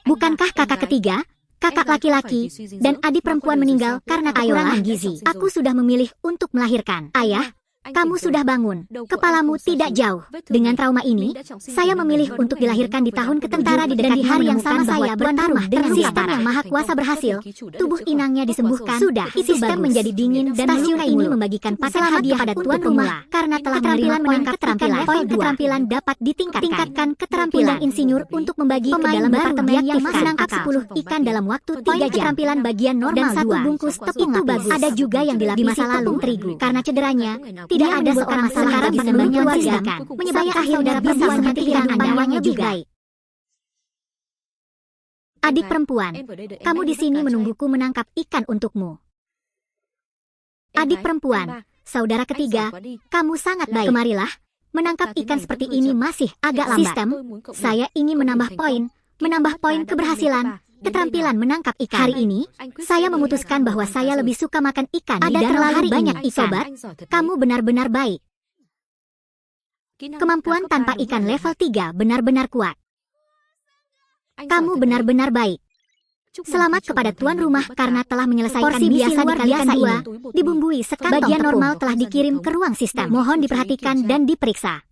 Bukankah kakak ketiga, kakak laki-laki, dan adik perempuan meninggal karena kekurangan gizi? Aku sudah memilih untuk melahirkan. Ayah, kamu sudah bangun. Kepalamu tidak jauh. Dengan trauma ini, saya memilih untuk dilahirkan di tahun ketentara di dekat hari yang sama saya bertarung dengan sistem yang maha kuasa berhasil. Tubuh inangnya disembuhkan. Sudah, sistem menjadi dingin dan stasiun ini membagikan paket hadiah pada tuan rumah karena telah menerima poin keterampilan. Poin keterampilan dapat ditingkatkan keterampilan insinyur untuk membagi ke dalam departemen yang menangkap 10 ikan dalam waktu 3 jam. Keterampilan bagian normal dan 1 bungkus tepung lapis. Ada juga yang dilapisi tepung terigu. Karena cederanya, tidak ada seorang masalah sekarang bisa menyesuaikan. Saya akhirnya bisa menghentikan Anda juga. Adik perempuan, kamu di sini menungguku menangkap ikan untukmu. Adik perempuan, saudara ketiga, kamu sangat baik. Kemarilah, menangkap ikan seperti ini masih agak lambat. Sistem, saya ingin menambah poin keberhasilan. Keterampilan menangkap ikan. Hari ini, saya memutuskan bahwa saya lebih suka makan ikan. Ada terlalu banyak ikan. Sobat, kamu benar-benar baik. Kemampuan tanpa ikan level 3 benar-benar kuat. Kamu benar-benar baik. Selamat kepada tuan rumah karena telah menyelesaikan porsi biasa dikalikan 2, dibumbui sekantong bagian normal telah dikirim ke ruang sistem. Mohon diperhatikan dan diperiksa.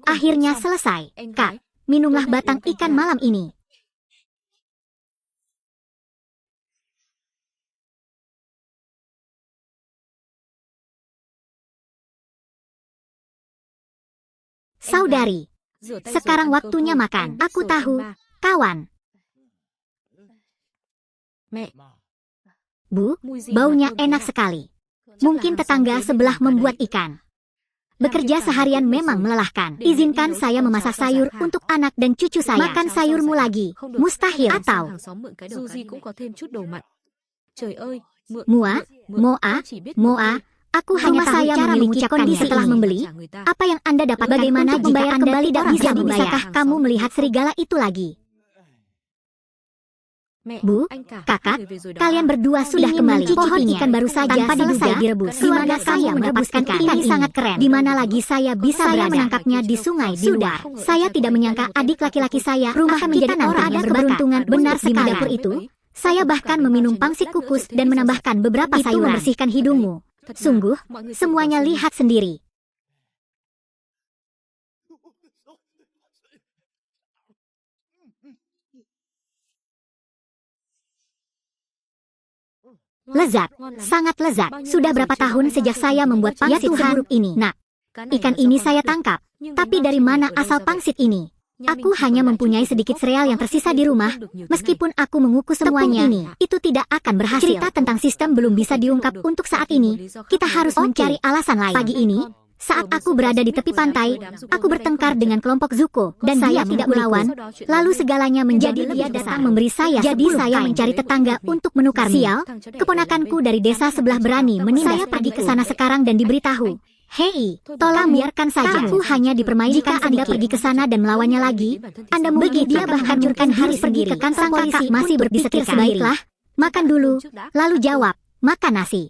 Akhirnya selesai. Kak, minumlah batang ikan malam ini. Saudari, sekarang waktunya makan. Aku tahu, kawan. Bu, baunya enak sekali. Mungkin tetangga sebelah membuat ikan. Bekerja seharian memang melelahkan. Izinkan saya memasak sayur untuk anak dan cucu saya. Makan sayurmu lagi. Mustahil atau Moa, aku hanya tahu cara mengucapkan setelah membeli. Apa yang Anda dapat bagaimana jika Anda tidak bisa dibayar? Bisakah kamu melihat serigala itu lagi? Bu, kakak, kalian berdua sudah kembali. Pohon ikan baru saja tanpa selesai direbus. Di mana saya mendapatkan ikan ini sangat keren. Di mana lagi saya bisa menangkapnya di sungai di luar. Saya tidak menyangka adik laki-laki saya akan menjadi orang yang berberuntungan. Benar sekali. Di dapur itu, saya bahkan meminum pangsit kukus dan menambahkan beberapa sayuran. Membersihkan hidungmu. Sungguh, semuanya lihat sendiri. Lezat, sangat lezat. Sudah berapa tahun sejak saya membuat pangsit seburuk ini? Nah, ikan ini saya tangkap. Tapi dari mana asal pangsit ini? Aku hanya mempunyai sedikit sereal yang tersisa di rumah. Meskipun aku mengukus semuanya, itu tidak akan berhasil. Cerita tentang sistem belum bisa diungkap untuk saat ini. Kita harus mencari alasan lain. Pagi ini, saat aku berada di tepi pantai, aku bertengkar dengan kelompok Zuko, dan saya tidak melawan. Lalu segalanya menjadi dia datang memberi saya. Jadi saya mencari tetangga untuk menukar. Sial, keponakanku dari desa sebelah berani menindas. Saya pergi ke sana sekarang dan diberitahu. Hei, tolong biarkan saja. Aku hanya dipermainkan. Jika Anda pergi ke sana dan melawannya lagi, Anda mungkin akan hancurkan harus pergi ke kantor polisi. Masih berpikir sebaiklah, makan dulu, lalu jawab, makan nasi.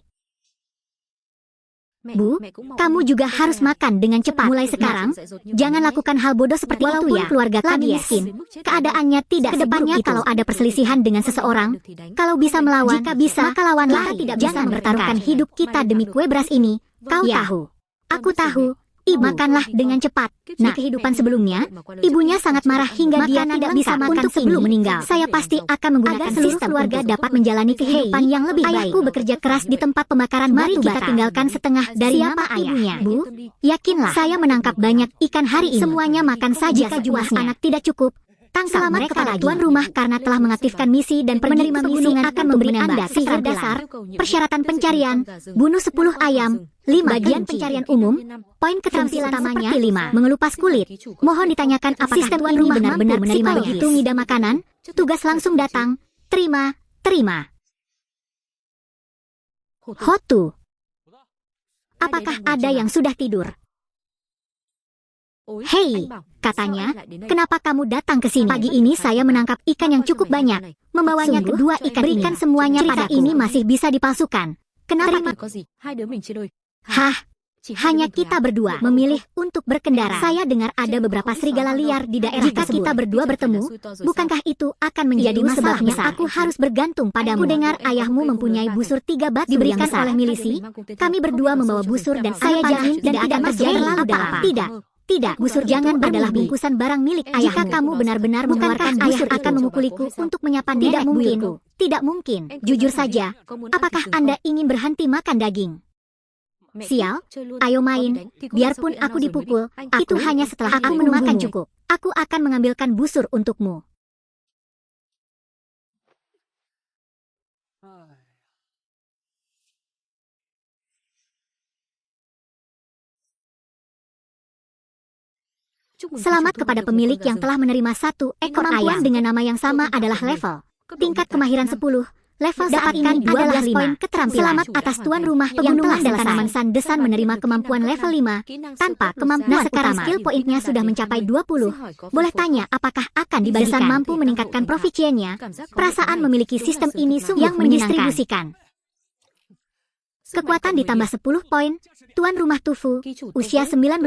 Bu, kamu juga harus makan dengan cepat. Mulai sekarang, jangan lakukan hal bodoh seperti itu ya. Keluarga kami miskin, keadaannya tidak sedepannya kalau ada perselisihan dengan seseorang. Kalau bisa melawan, jika bisa, maka lawanlah. Kita tidak bisa mempertaruhkan hidup kita demi kue beras ini. Kau tahu. Aku tahu, ibu. Makanlah dengan cepat. Nah, kehidupan sebelumnya, ibunya sangat marah hingga dia tidak bisa makan sebelum meninggal. Saya pasti akan menggunakan sistem keluarga dapat menjalani kehidupan yang lebih baik. Aku bekerja keras di tempat pemakaran batu bata. Kita tinggalkan setengah dari nama ibunya. Bu, yakinlah, saya menangkap banyak ikan hari ini. Semuanya makan saja. Jika jumlah anak tidak cukup, tangkap mereka kepada tuan rumah karena telah mengaktifkan misi dan menerima misi akan memberi Anda sihir dasar, persyaratan pencarian, bunuh 10 ayam, 5 bagian pencarian umum, poin keterampilan utamanya 5, mengelupas kulit. Mohon ditanyakan apakah sistem tuan rumah benar-benar menerima begitu ngida makanan, tugas langsung datang, terima. Hotu, apakah ada yang sudah tidur? Hei, katanya, kenapa kamu datang ke sini? Pagi ini saya menangkap ikan yang cukup banyak. Membawanya kedua ikan ini. Berikan semuanya padaku. Ini masih bisa dipalsukan. Kenapa? Hah, Hanya kita berdua memilih untuk berkendara. Saya dengar ada beberapa serigala liar di daerah tersebut. Jika kita berdua bertemu, bukankah itu akan menjadi masalah besar? Aku harus bergantung padamu. Aku dengar ayahmu mempunyai busur 3 batu diberikan oleh milisi. Kami berdua membawa busur dan saya jamin tidak akan terjadi terlalu dalam. Tidak, busur jangan adalah bungkusan barang milik ayahmu. Jika kamu benar-benar mengeluarkan busur akan memukuliku untuk menyapa nenek buyutku. Tidak mungkin. Jujur saja, apakah Anda ingin berhenti makan daging? Sial, ayo main. Biarpun aku dipukul, itu hanya setelah aku makan cukup. Aku akan mengambilkan busur untukmu. Selamat kepada pemilik yang telah menerima 1 ekor ayam dengan nama yang sama adalah level. Tingkat kemahiran 10. Level dapatkan 12 poin keterampilan. Selamat atas tuan rumah pegunungan dan tanaman sandesan menerima kemampuan level 5 tanpa kemampuan sekarang skill pointnya sudah mencapai 20. Boleh tanya apakah akan dibagikan? Desan mampu meningkatkan profisiennya. Perasaan memiliki sistem ini sungguh yang mendistribusikan. Kekuatan ditambah 10 poin. Tuan rumah Tufu, usia 19,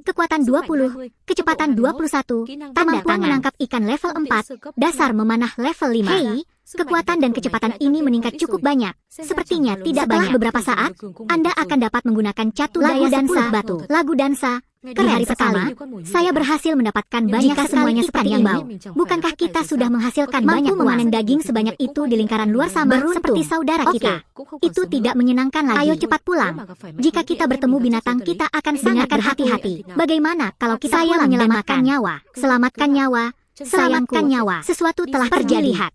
kekuatan 20, kecepatan 21, kemampuan menangkap ikan level 4, dasar memanah level 5. Hei, kekuatan dan kecepatan ini meningkat cukup banyak. Sepertinya tidak banyak. Beberapa saat, Anda akan dapat menggunakan catu daya dansa batu. Lagu dansa. Di hari pertama, saya berhasil mendapatkan banyak semuanya seperti yang bau. Bukankah kita sudah menghasilkan banyak memanen daging sebanyak itu di lingkaran luar sama seperti saudara kita? Itu tidak menyenangkan lagi. Ayo cepat pulang. Jika kita bertemu binatang, kita akan sangat berhati-hati. Bagaimana kalau kita menyelamatkan nyawa? Selamatkan nyawa. Selamatkan nyawa. Sesuatu telah terjadi.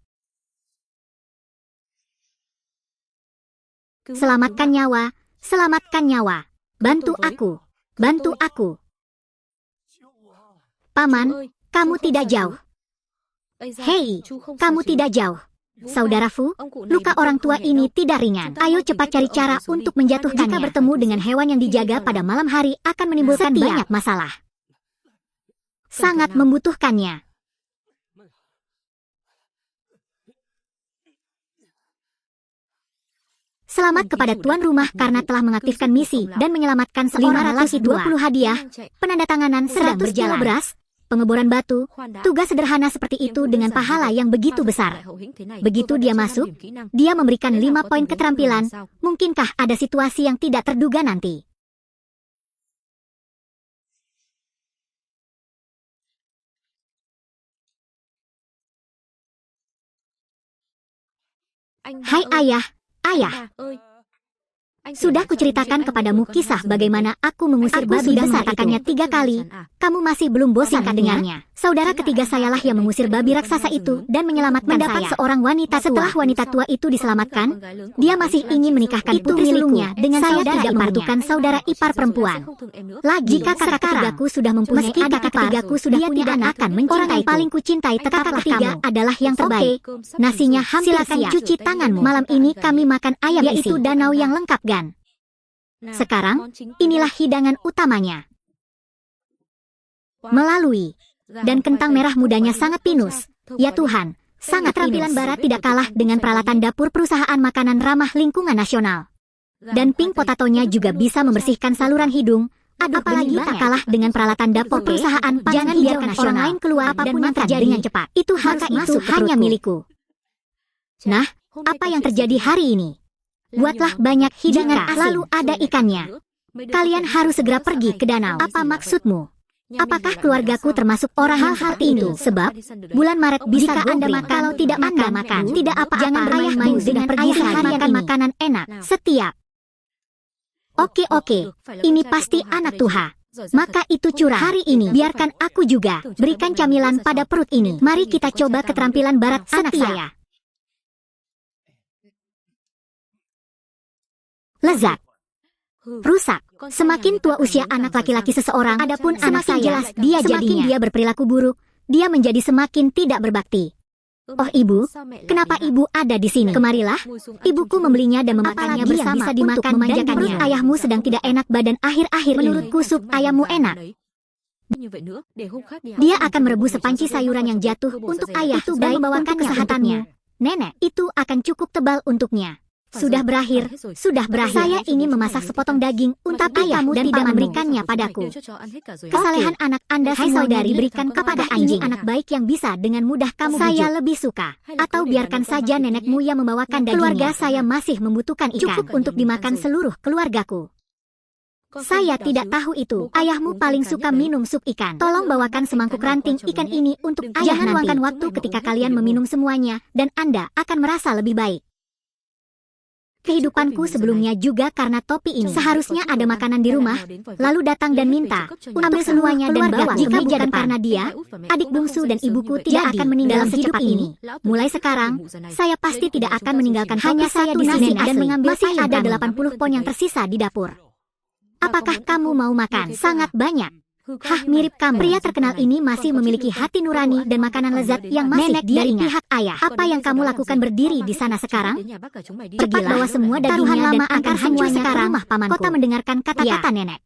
Selamatkan nyawa. Selamatkan nyawa. Bantu aku. Bantu aku. Paman, kamu tidak jauh. Hei, kamu tidak jauh. Saudara Fu, luka orang tua ini tidak ringan. Ayo cepat cari cara untuk menjatuhkannya. Jika bertemu dengan hewan yang dijaga pada malam hari akan menimbulkan banyak masalah. Sangat membutuhkannya. Selamat kepada tuan rumah karena telah mengaktifkan misi dan menyelamatkan seorang lelaki. 20 hadiah, penandatanganan sedang berjalan. Beras, pengeboran batu, tugas sederhana seperti itu dengan pahala yang begitu besar. Begitu dia masuk, dia memberikan 5 poin keterampilan. Mungkinkah ada situasi yang tidak terduga nanti? Hai ayah. Ayah, sudah kuceritakan kepadamu kisah bagaimana aku mengusir babi besar mengatakannya 3 kali. Kamu masih belum bosan dengarnya? Saudara ketiga sayalah yang mengusir babi raksasa itu dan menyelamatkan saya. Seorang wanita tua. Setelah wanita tua itu diselamatkan, dia masih ingin menikahkan putri sulungnya dengan saya tidak membutuhkan saudara ipar perempuan. Lagi jika kakak ketigaku sudah mempunyai adik, kakak ketigaku sudah punya anak, akan mencintaiku. Orang yang paling kucintai kakak ketiga adalah yang terbaik. Nasinya hampir siap. Cuci tanganmu. Malam ini kami makan ayam yaitu danau yang lengkap, Gan. Sekarang, inilah hidangan utamanya. Melalui dan kentang merah mudanya sangat pinus. Ya Tuhan, sangat keterampilan barat tidak kalah dengan peralatan dapur perusahaan makanan ramah lingkungan nasional. Dan pink potatonya juga bisa membersihkan saluran hidung. Apalagi tak kalah dengan peralatan dapur perusahaan. Jangan biarkan orang lain keluar dan makan dengan cepat. Itu harus masuk hanya milikku. Nah, apa yang terjadi hari ini? Buatlah banyak hidangan lalu ada ikannya. Kalian harus segera pergi ke danau. Apa maksudmu? Apakah keluargaku termasuk orang yang seperti itu? Sebab bulan Maret bisa Anda makan. Kalau tidak makan, tidak apa-apa. Jangan bermain-main dengan pergi seharian makan makanan enak. Setiap. Oke, ini pasti anak Tuha. Maka itu curang. Hari ini biarkan aku juga berikan camilan pada perut ini. Mari kita coba keterampilan barat anak saya. Lezat. Rusak. Semakin tua usia anak laki-laki seseorang, adapun anak saya, jelas dia semakin dia berperilaku buruk, dia menjadi semakin tidak berbakti. Oh ibu, kenapa ibu ada di sini? Kemarilah, ibuku membelinya dan memakannya bersama bisa dimakan untuk memanjakannya. Perut ayahmu sedang tidak enak badan akhir-akhir. Menurutku sup ayammu enak. Dia akan merebus sepanci sayuran yang jatuh untuk ayah. Itu baik membawakan kesehatannya. Nenek, itu akan cukup tebal untuknya. Sudah berakhir, sudah berakhir. Saya ingin memasak sepotong daging untuk ayahmu dan tidak memberikannya padaku. Kesalehan anak Anda semua dari berikan kepada anjing. Anak baik yang bisa dengan mudah kamu bujuk. Saya lebih suka. Atau biarkan saja nenekmu yang membawakan dagingnya. Keluarga saya masih membutuhkan ikan. Cukup untuk dimakan seluruh keluargaku. Saya tidak tahu itu. Ayahmu paling suka minum sup ikan. Tolong bawakan semangkuk ranting ikan ini untuk ayah nanti. Jangan luangkan waktu ketika kalian meminum semuanya, dan Anda akan merasa lebih baik. Kehidupanku sebelumnya juga karena topi ini. Seharusnya ada makanan di rumah, lalu datang dan minta, ambil semuanya dan bawa. Jika bukan karena dia, adik bungsu dan ibuku tidak akan meninggal secepat ini. Mulai sekarang, saya pasti tidak akan meninggalkan hanya saya di sini dan mengambil. Masih ada 80 pon yang tersisa di dapur. Apakah kamu mau makan? Sangat banyak. Hah, mirip kamu. Pria terkenal ini masih memiliki hati nurani dan makanan lezat yang masih dari pihak ayah. Apa yang kamu lakukan berdiri di sana sekarang? Cepat bawa semua dagingnya dan antar hancur sekarang. Kota mendengarkan kata-kata nenek.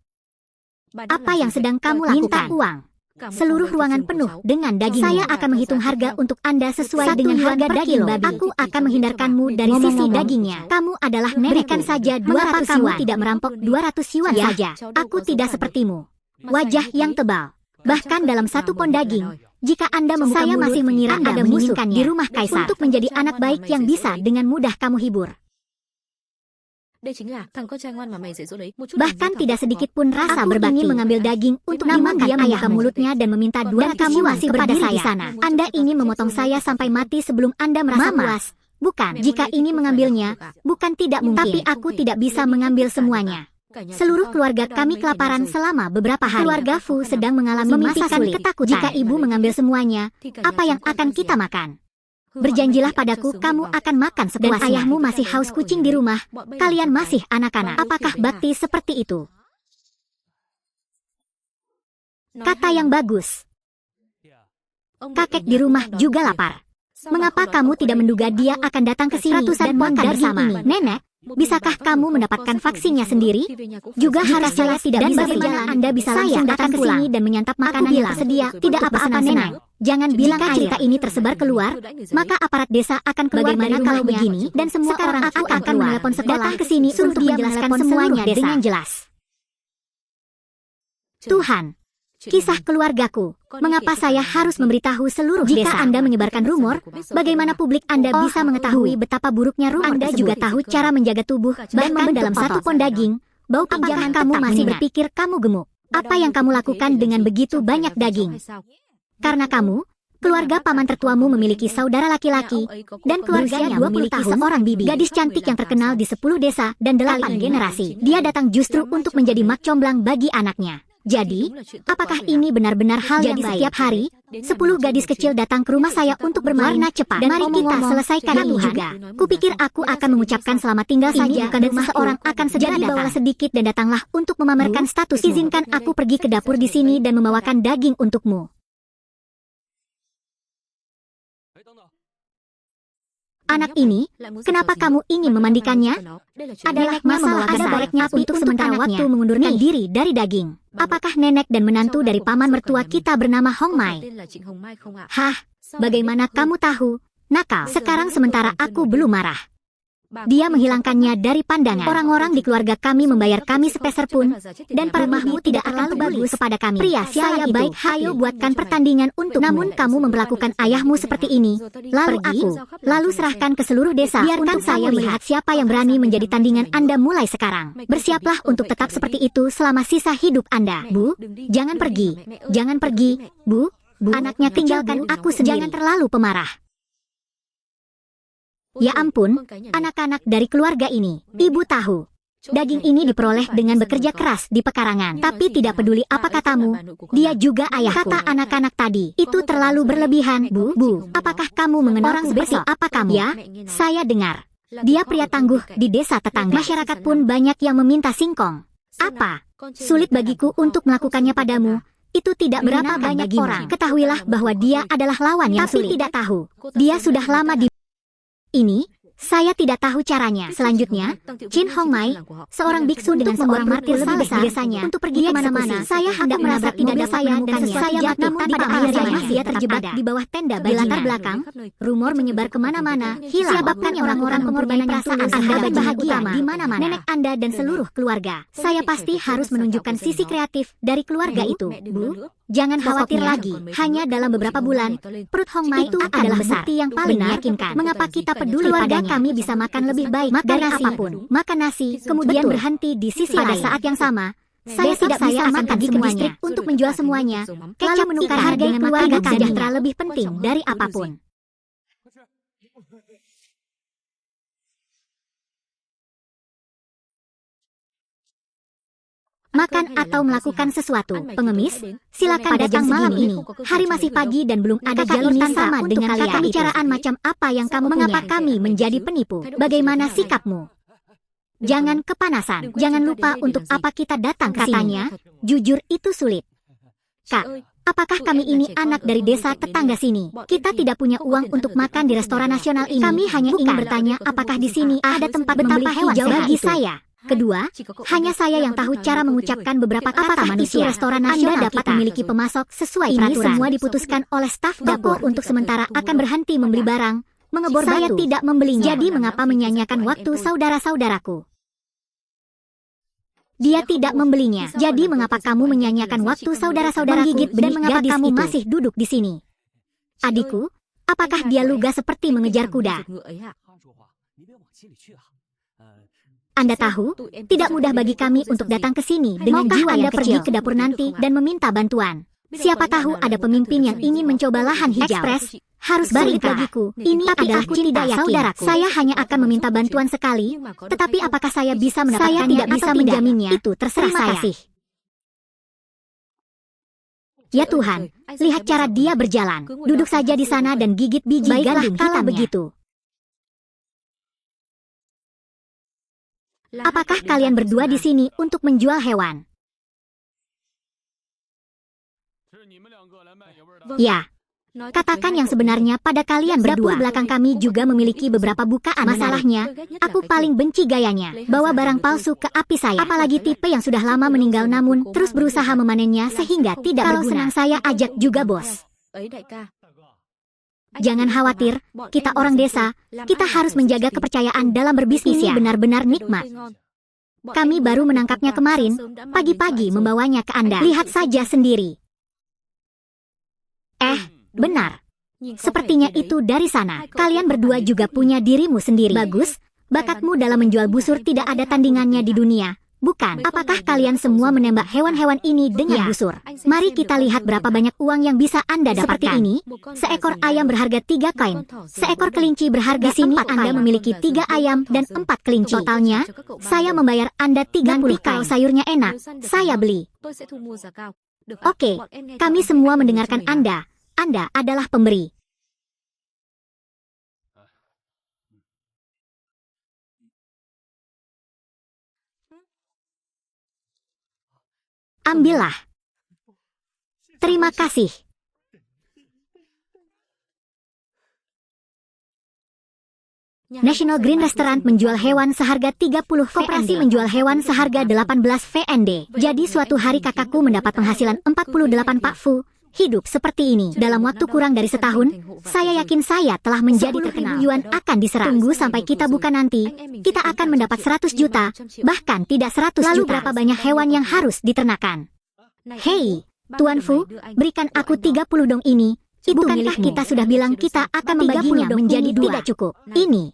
Apa yang sedang kamu lakukan? Minta uang. Seluruh ruangan penuh dengan daging. Saya akan menghitung harga untuk Anda sesuai dengan harga daging babi. Aku akan menghindarkanmu dari sisi dagingnya. Kamu adalah nenek. Berikan saja 200 yuan. Kamu tidak merampok 200 yuan saja. Aku tidak sepertimu. Wajah yang tebal. Bahkan dalam 1 pon daging, jika Anda membuka mulut, saya masih mengira Anda menginginkannya di rumah kaisar untuk menjadi anak baik yang bisa dengan mudah kamu hibur. Bahkan tidak sedikit pun rasa berbakti mengambil daging untuk dimakan. Dia membuka mulutnya dan meminta 200 yuan masih kepada saya. Di sana. Anda ingin memotong saya sampai mati sebelum Anda merasa puas. Bukan, jika ini mengambilnya, bukan tidak mungkin. Tapi aku tidak bisa mengambil semuanya. Seluruh keluarga kami kelaparan selama beberapa hari. Keluarga Fu sedang mengalami masa sulit. Ketakutan. Jika ibu mengambil semuanya, apa yang akan kita makan? Berjanjilah padaku kamu akan makan sepuasnya. Dan ayahmu masih haus kucing di rumah. Kalian masih anak-anak. Apakah bakti seperti itu? Kata yang bagus. Kakek di rumah juga lapar. Mengapa kamu tidak menduga dia akan datang ke sini dan makan bersama? Nenek, bisakah kamu mendapatkan vaksinnya sendiri? Juga harus saya tidak bisa berjalan. Anda bisa langsung datang ke sini dan menyantap makanan yang tersedia. Tidak apa-apa nenek. Jangan bilang cerita ini tersebar keluar, maka aparat desa akan keluar dari kalau begini dan semua orang akan menelepon sekolah. Datang ke sini untuk menjelaskan semuanya dengan jelas. Tuhan, kisah keluargaku. Mengapa saya harus memberitahu seluruh desa? Jika Anda menyebarkan rumor, bagaimana publik Anda bisa mengetahui betapa buruknya rumor Anda tersebut? Juga tahu cara menjaga tubuh, bahkan dalam 1 pon daging, bau pinjangan kamu masih berpikir kamu gemuk. Apa yang kamu lakukan dengan begitu banyak daging? Karena kamu, keluarga paman tertuamu memiliki saudara laki-laki, dan keluarganya memiliki seorang bibi. Gadis cantik yang terkenal di 10 desa dan 8 generasi. Dia datang justru untuk menjadi mak comblang bagi anaknya. Jadi, apakah ini benar-benar hal yang baik? Setiap hari, 10 gadis kecil datang ke rumah saya untuk bermain cepat. Dan mari kita selesaikan ini juga. Kupikir aku akan mengucapkan selamat tinggal saja dan seseorang akan segera datang. Bawalah sedikit dan datanglah untuk memamerkan status. Izinkan aku pergi ke dapur di sini dan membawakan daging untukmu. Anak ini, kenapa kamu ingin memandikannya? Adalah masalah sebaliknya untuk sementara waktu mengundurkan diri dari daging. Apakah nenek dan menantu dari paman mertua kita bernama Hong Mai? Hah, bagaimana kamu tahu? Nakal. Sekarang sementara aku belum marah. Dia menghilangkannya dari pandangan. Orang-orang di keluarga kami membayar kami sepeser pun, dan rumahmu tidak akan bagus kepada kami. Pria, saya baik, hayo buatkan pertandingan untuk. Namun kamu memperlakukan ayahmu seperti ini. Lalu lalu serahkan ke seluruh desa. Biarkan saya melihat siapa yang berani menjadi tandingan Anda mulai sekarang. Bersiaplah untuk tetap seperti itu selama sisa hidup Anda. Bu, jangan pergi. Jangan pergi, Bu. Anaknya tinggalkan aku sendiri. Jangan terlalu pemarah. Ya ampun, anak-anak dari keluarga ini. Ibu tahu, daging ini diperoleh dengan bekerja keras di pekarangan. Tapi tidak peduli apa katamu, dia juga ayahku. Kata anak-anak tadi, itu terlalu berlebihan. Bu, apakah kamu mengenal orang seperti apa kamu? Ya, saya dengar. Dia pria tangguh di desa tetangga. Masyarakat pun banyak yang meminta singkong. Apa? Sulit bagiku untuk melakukannya padamu. Itu tidak berapa banyak orang. Ketahuilah bahwa dia adalah lawan yang sulit. Tapi tidak tahu, dia sudah lama di ini, Saya tidak tahu caranya. Selanjutnya, Chin Hong Mai, seorang biksu dengan seorang martir lebih besar desanya untuk pergi kemana-mana. Saya hendak menabrak tidak saya dan saya jatuh, namun pada akhirnya dia terjebak di bawah tenda bajingan. Di latar belakang, rumor menyebar kemana-mana. Sebabkan orang-orang pengorbanan perasaan Anda bahagia di mana-mana. Nenek Anda dan seluruh keluarga. Saya pasti harus menunjukkan sisi kreatif dari keluarga itu. Bu, jangan khawatir lagi. Hanya dalam beberapa bulan, perut Hong Mai itu adalah bukti yang paling meyakinkan. Mengapa kita peduli padanya? Kami bisa makan lebih baik dari apapun. Makan nasi, kemudian berhenti di sisi pada saat yang sama. Saya tidak bisa makan di distrik untuk menjual semuanya. Lalu menukar harga dengan keluarga sejahtera lebih penting dari apapun. Makan atau melakukan sesuatu. Pengemis, silakan datang malam ini. Hari masih pagi dan belum ada jalur sama dengan kalian. Pembicaraan macam apa yang kamu punya? Mengapa kami menjadi penipu? Bagaimana sikapmu? Jangan kepanasan. Jangan lupa untuk apa kita datang katanya. Jujur itu sulit. Kak, apakah kami ini anak dari desa tetangga sini? Kita tidak punya uang untuk makan di restoran nasional ini. Kami hanya ingin bertanya apakah di sini ada tempat betapa hewan bagi saya. Kedua, hanya saya yang tahu cara mengucapkan beberapa kata manusia. Restoran nasional Anda dapat memiliki pemasok sesuai peraturan. Ini semua diputuskan oleh staf dapur untuk sementara akan berhenti membeli barang, mengebor batu. Saya tidak membelinya. Jadi mengapa menyanyiakan waktu saudara-saudaraku? Dia tidak membelinya. Jadi mengapa kamu menyanyiakan waktu saudara-saudaraku menggigit dan mengapa kamu masih duduk di sini? Adikku, apakah dia luga seperti mengejar kuda? Anda tahu, tidak mudah bagi kami untuk datang ke sini dengan jiwa yang kecil. Pergi ke dapur nanti dan meminta bantuan. Siapa tahu ada pemimpin yang ingin mencoba lahan hijau. Ekspres, harus balik bagiku. Ini adalah cinta saudaraku. Saya hanya akan meminta bantuan sekali, tetapi apakah saya bisa mendapatkannya? Saya tidak bisa menjaminnya. Itu terserah saya. Ya Tuhan, lihat cara dia berjalan. Duduk saja di sana dan gigit biji gandum hitamnya. Begitu. Apakah kalian berdua di sini untuk menjual hewan? Ya. Katakan yang sebenarnya pada kalian berdua. Dapur belakang kami juga memiliki beberapa bukaan. Masalahnya, aku paling benci gayanya. Bawa barang palsu ke api saya. Apalagi tipe yang sudah lama meninggal namun terus berusaha memanennya sehingga tidak berguna. Kalau senang saya ajak juga bos. Jangan khawatir, kita orang desa, kita harus menjaga kepercayaan dalam berbisnis. Ini benar-benar nikmat. Kami baru menangkapnya kemarin, pagi-pagi membawanya ke Anda. Lihat saja sendiri. Benar. Sepertinya itu dari sana. Kalian berdua juga punya dirimu sendiri. Bagus, bakatmu dalam menjual busur tidak ada tandingannya di dunia. Bukan, apakah kalian semua menembak hewan-hewan ini dengan busur? Mari kita lihat berapa banyak uang yang bisa Anda dapatkan. Seperti ini, seekor ayam berharga 3 koin, seekor kelinci berharga 4 koin. Anda memiliki 3 ayam dan 4 kelinci. Totalnya, saya membayar Anda 30 koin. Kalau sayurnya enak, saya beli. Oke, kami semua mendengarkan Anda. Anda adalah pemberi. Ambillah. Terima kasih. National Green Restaurant menjual hewan seharga 30 Koperasi menjual hewan seharga 18 VND. Jadi suatu hari kakakku mendapat penghasilan 48 Pak Fu. Hidup seperti ini. Dalam waktu kurang dari setahun, saya yakin saya telah menjadi terkenal. Yuan akan diserap. Tunggu sampai kita buka nanti, kita akan mendapat 100 juta, bahkan tidak 100 juta. Lalu berapa banyak hewan yang harus diternakan? Hei, Tuan Fu, berikan aku 30 dong ini. Bukankah kita sudah bilang kita akan membaginya menjadi 2? Tidak cukup. Ini.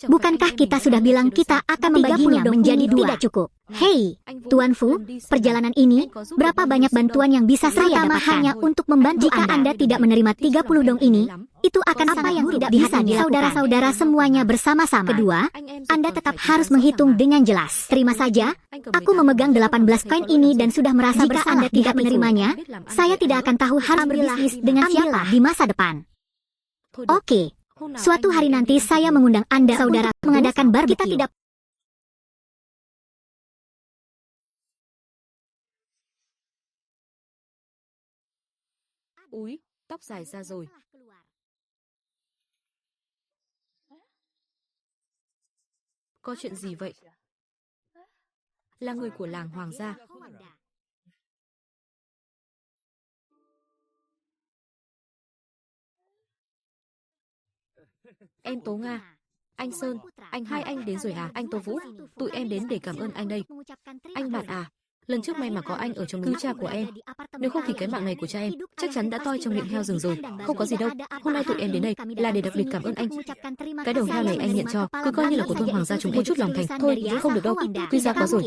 Bukankah kita sudah bilang kita akan membaginya menjadi 2? Tidak cukup. Hei, Tuan Fu, perjalanan ini, berapa banyak bantuan yang bisa saya dapatkan? Hanya untuk membantu Jika Anda tidak menerima 30 dong ini, itu akan apa yang tidak bisa dilakukan. Saudara-saudara semuanya bersama-sama. Kedua, Anda tetap harus menghitung dengan jelas. Terima saja, aku memegang 18 koin ini dan sudah merasa jika Anda tidak menerimanya, saya tidak akan tahu harus berbisnis dengan siapa di masa depan. Oke. Suatu hari nanti saya mengundang Anda, saudara, mengadakan barbecue. Kita tidak Úi, tóc dài ra rồi. Có chuyện gì vậy? Là người của làng Hoàng gia. Em Tố Nga, anh Sơn, anh hai anh đến rồi à? Anh Tô Vũ, tụi em đến để cảm ơn anh đây. Anh bạn à, lần trước may mà có anh ở trong núi cha của em. Nếu không thì cái mạng này của cha em chắc chắn đã toi trong miệng heo rừng rồi. Không có gì đâu, hôm nay tụi em đến đây là để đặc biệt cảm ơn anh. Cái đầu heo này anh nhận cho, cứ coi như là của thôn Hoàng gia chúng một chút lòng thành. Thôi, không được đâu, tuy giá có rồi.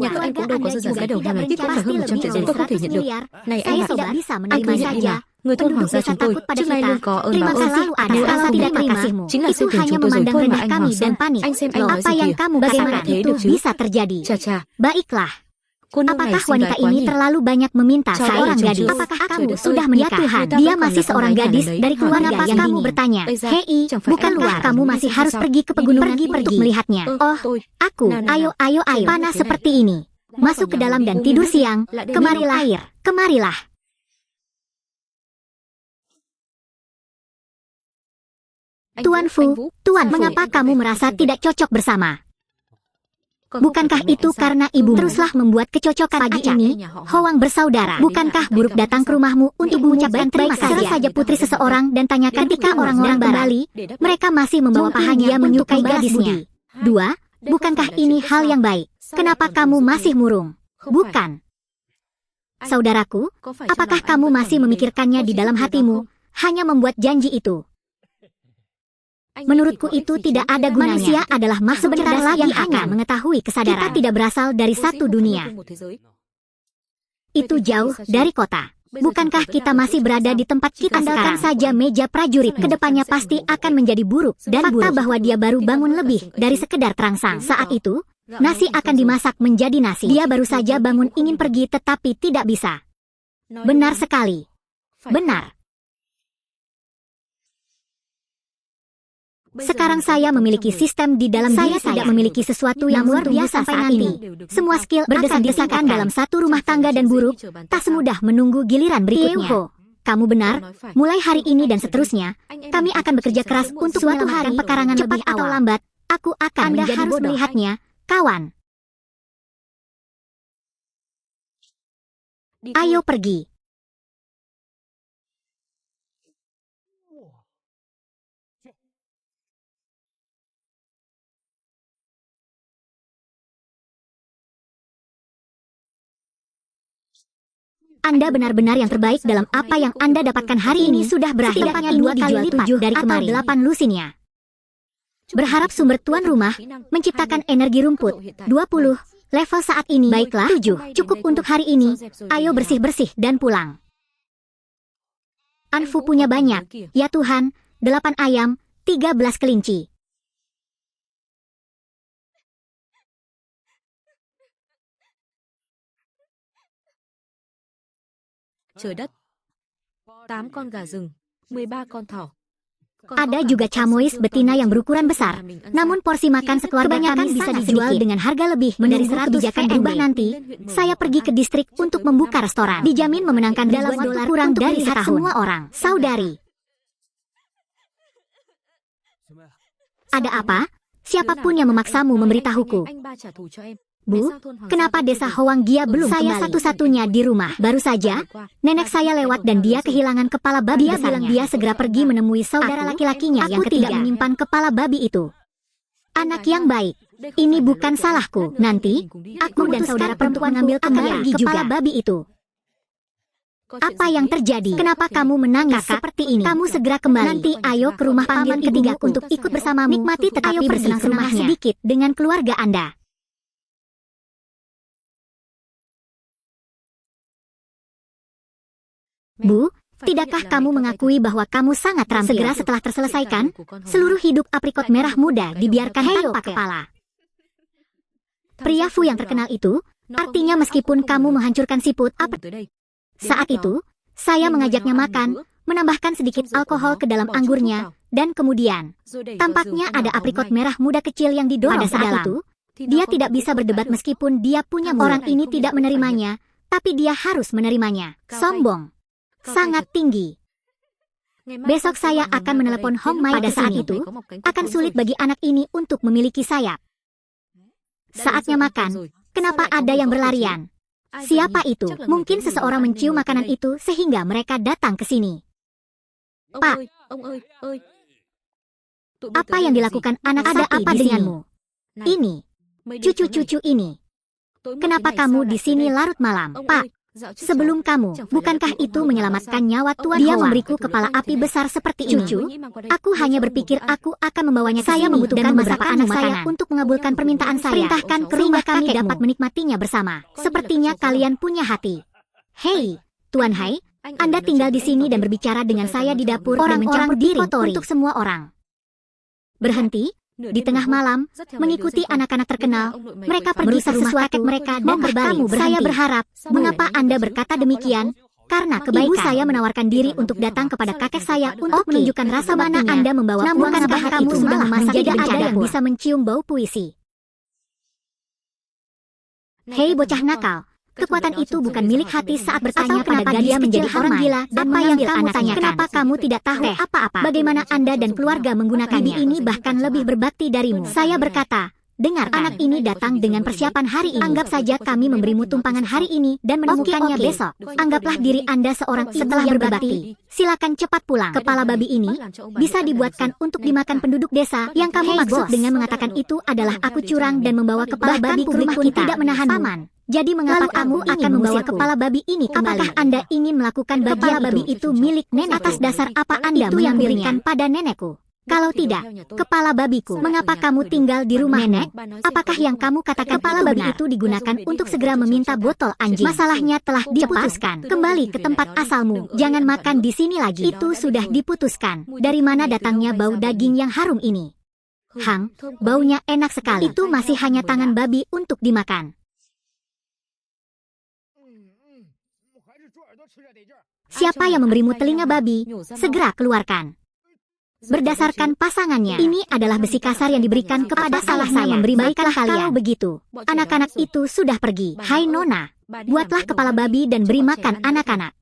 Nhà các anh cũng đâu có dư giả cái đầu heo này, cũng phải hơn 100 triệu rồi, tôi không thể nhận được. Này anh bạn, anh cứ nhận đi nào. Người thôn Hoàng gia chúng tôi trước nay luôn có ơn báo ơn. Nếu anh không biết mà, chính là xem thường chúng tôi rồi thôi mà anh Hoàng Sơn. Anh xem anh nói gì kìa, bagaimana thế được chứ? Chà chà. Baiklah. Apakah wanita ini terlalu banyak meminta seorang gadis? Apakah kamu sudah menikah? Ya Tuhan, dia masih seorang gadis dari keluarga yang kamu bertanya. Hei, bukankah kamu masih harus pergi ke pegunungan untuk melihatnya? Oh, aku. Ayo, panas seperti ini. Masuk ke dalam dan tidur siang. Kemarilah. Tuan Fu, mengapa kamu merasa tidak cocok bersama? Bukankah itu karena ibu teruslah membuat kecocokan pagi ini? Hoang bersaudara, bukankah buruk datang ke rumahmu untuk mengucapkan terima kasih saja putri seseorang dan tanyakan ketika orang-orang kembali, mereka masih membawa pahanya menyukai gadisnya. 2. Bukankah ini hal yang baik? Kenapa kamu masih murung? Bukan. Saudaraku, apakah kamu masih memikirkannya di dalam hatimu, hanya membuat janji itu? Menurutku itu tidak ada gunanya. Manusia adalah makhluk cerdas yang akan mengetahui kesadaran. Kita tidak berasal dari satu dunia. Itu jauh dari kota. Bukankah kita masih berada di tempat kita sekarang? Andalkan saja meja prajurit, kedepannya pasti akan menjadi buruk. Dan fakta bahwa dia baru bangun lebih dari sekedar terangsang. Saat itu, nasi akan dimasak menjadi nasi. Dia baru saja bangun ingin pergi tetapi tidak bisa. Benar sekali. Benar. Sekarang saya memiliki sistem di dalam diri saya tidak memiliki sesuatu yang luar biasa saat ini. Semua skill berdesak-desakan dalam satu rumah tangga dan buruk, tak semudah menunggu giliran berikutnya. Kamu benar, mulai hari ini dan seterusnya, kami akan bekerja keras untuk suatu hari pekarangan cepat atau lambat, aku akan menjadi bodoh. Melihatnya, kawan. Ayo pergi. Anda benar-benar yang terbaik dalam apa yang Anda dapatkan hari ini sudah berakhir. Setidaknya 2 kali lipat dari kemarin atau 8 lusinnya. Berharap sumber tuan rumah menciptakan energi rumput 20 level saat ini. Baiklah, 7 cukup untuk hari ini. Ayo bersih-bersih dan pulang. Anfu punya banyak. Ya Tuhan, 8 ayam, 13 kelinci. Trời đất. 8 con gà rừng, 13 con thỏ. Ada juga camois betina yang berukuran besar. Namun porsi makan sekeluarga kami bisa dijual dengan harga lebih. Menunggu kebijakan berubah nanti, saya pergi ke distrik untuk membuka restoran. Dijamin memenangkan dalam waktu kurang dari setahun. Semua orang, saudari. Ada apa? Siapapun yang memaksamu memberitahuku. Bu, kenapa desa Hoang Gia belum kembali? Saya satu-satunya di rumah. Baru saja, nenek saya lewat dan dia kehilangan kepala babi. Dia bilang dia segera pergi menemui saudara laki-lakinya yang tidak menyimpan kepala babi itu. Anak yang baik. Ini bukan salahku. Nanti, aku dan saudara perempuan mengambil kembali kepala babi itu. Apa yang terjadi? Kenapa kamu menangis seperti ini? Kamu segera kembali. Nanti ayo ke rumah paman ketiga untuk ikut bersamamu. Nikmati tetapi bersenang-senang sedikit dengan keluarga Anda. Bu, tidakkah kamu mengakui bahwa kamu sangat terampil? Segera setelah terselesaikan, seluruh hidup aprikot merah muda dibiarkan tanpa kepala. Pria Fu yang terkenal itu, artinya meskipun kamu menghancurkan siput, saat itu, saya mengajaknya makan, menambahkan sedikit alkohol ke dalam anggurnya, dan kemudian, tampaknya ada aprikot merah muda kecil yang didorong ke dalam. Itu, dia tidak bisa berdebat meskipun dia punya orang ini tidak menerimanya, tapi dia harus menerimanya. Sombong. Sangat tinggi. Besok saya akan menelepon Hong Mai. Pada saat itu, akan sulit bagi anak ini untuk memiliki sayap. Saatnya makan. Kenapa ada yang berlarian? Siapa itu? Mungkin seseorang mencium makanan itu sehingga mereka datang ke sini. Pak, apa yang dilakukan anak sapi apa denganmu? Ini, cucu-cucu ini. Kenapa kamu di sini larut malam? Pak, sebelum kamu, bukankah itu menyelamatkan nyawa Tuan Dia memberiku kepala api besar seperti ini. Cucu, aku hanya berpikir aku akan membawanya ke sini. Saya membutuhkan beberapa anak saya untuk mengabulkan permintaan saya. Perintahkan ke rumah kami dapat menikmatinya bersama. Sepertinya kalian punya hati. Hei, Tuan Hai, Anda tinggal di sini dan berbicara dengan saya di dapur dan mencampur diri untuk semua orang. Berhenti. Di tengah malam, mengikuti anak-anak terkenal, mereka pergi ke rumah kakek mereka dan berbalik. Saya berharap, mengapa Anda berkata demikian? Karena kebaikan. Ibu saya menawarkan diri untuk datang kepada kakek saya untuk menunjukkan rasa mana Anda membawa pulang. Namun kamu sudah memasak tidak ada yang bisa mencium bau puisi. Hei bocah nakal, kekuatan itu bukan milik hati saat bertanya pada gadis menjadi orang gila dan apa yang kamu tanyakan. Kenapa kamu tidak tahu apa-apa? Bagaimana Anda dan keluarga menggunakannya? Bibi ini bahkan lebih berbakti darimu. Saya berkata, dengar, anak ini datang dengan persiapan hari ini. Anggap saja kami memberimu tumpangan hari ini dan menemukannya besok. Anggaplah diri Anda seorang ibu yang berbakti. Silakan cepat pulang. Kepala babi ini bisa dibuatkan untuk dimakan penduduk desa. Yang kamu maksud dengan mengatakan itu adalah aku curang dan membawa kepala babi ke rumah kita. Tidak menahan paman. Jadi mengapa kamu akan membawa kepala babi ini kembali? Apakah Anda ingin melakukan bagian babi itu milik nenek? Atas dasar apa Anda mengambilnya pada nenekku? Kalau tidak, kepala babiku, mengapa kamu tinggal di rumah nenek? Apakah yang kamu katakan kepala babi itu digunakan untuk segera meminta botol anjing? Masalahnya telah diputuskan. Kembali ke tempat asalmu. Jangan makan di sini lagi. Itu sudah diputuskan. Dari mana datangnya bau daging yang harum ini? Hang, baunya enak sekali. Itu masih hanya tangan babi untuk dimakan. Siapa yang memberimu telinga babi? Segera keluarkan. Berdasarkan pasangannya, ini adalah besi kasar yang diberikan kepada salah saya. Memberi baiklah kalian. Kalau begitu, anak-anak itu sudah pergi. Hai Nona, buatlah kepala babi dan beri makan anak-anak.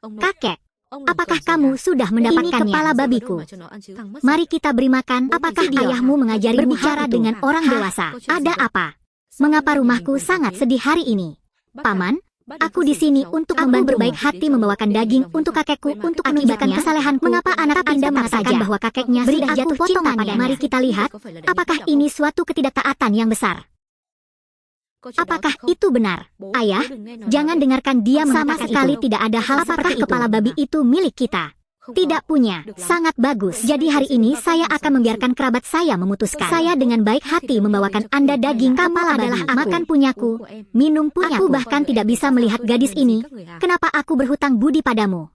Kakek, apakah kamu sudah mendapatkannya? Ini kepala babiku. Mari kita beri makan. Apakah ayahmu mengajari berbicara dengan orang dewasa? Ada apa? Mengapa rumahku sangat sedih hari ini? Paman, aku di sini untuk membantu berbaik hati membawakan daging untuk kakekku untuk menunjukkan kesalehanku. Mengapa anak Anda mengatakan bahwa kakeknya sudah jatuh cinta padanya? Mari kita lihat, apakah ini suatu ketidaktaatan yang besar? Apakah itu benar? Ayah, jangan dengarkan dia mengatakan sekali tidak ada hal seperti itu. Kepala babi itu milik kita. Tidak punya. Sangat bagus. Jadi hari ini saya akan membiarkan kerabat saya memutuskan. Saya dengan baik hati membawakan Anda daging. Kepala adalah makan punyaku, minum punyaku. Aku bahkan tidak bisa melihat gadis ini. Kenapa aku berhutang budi padamu?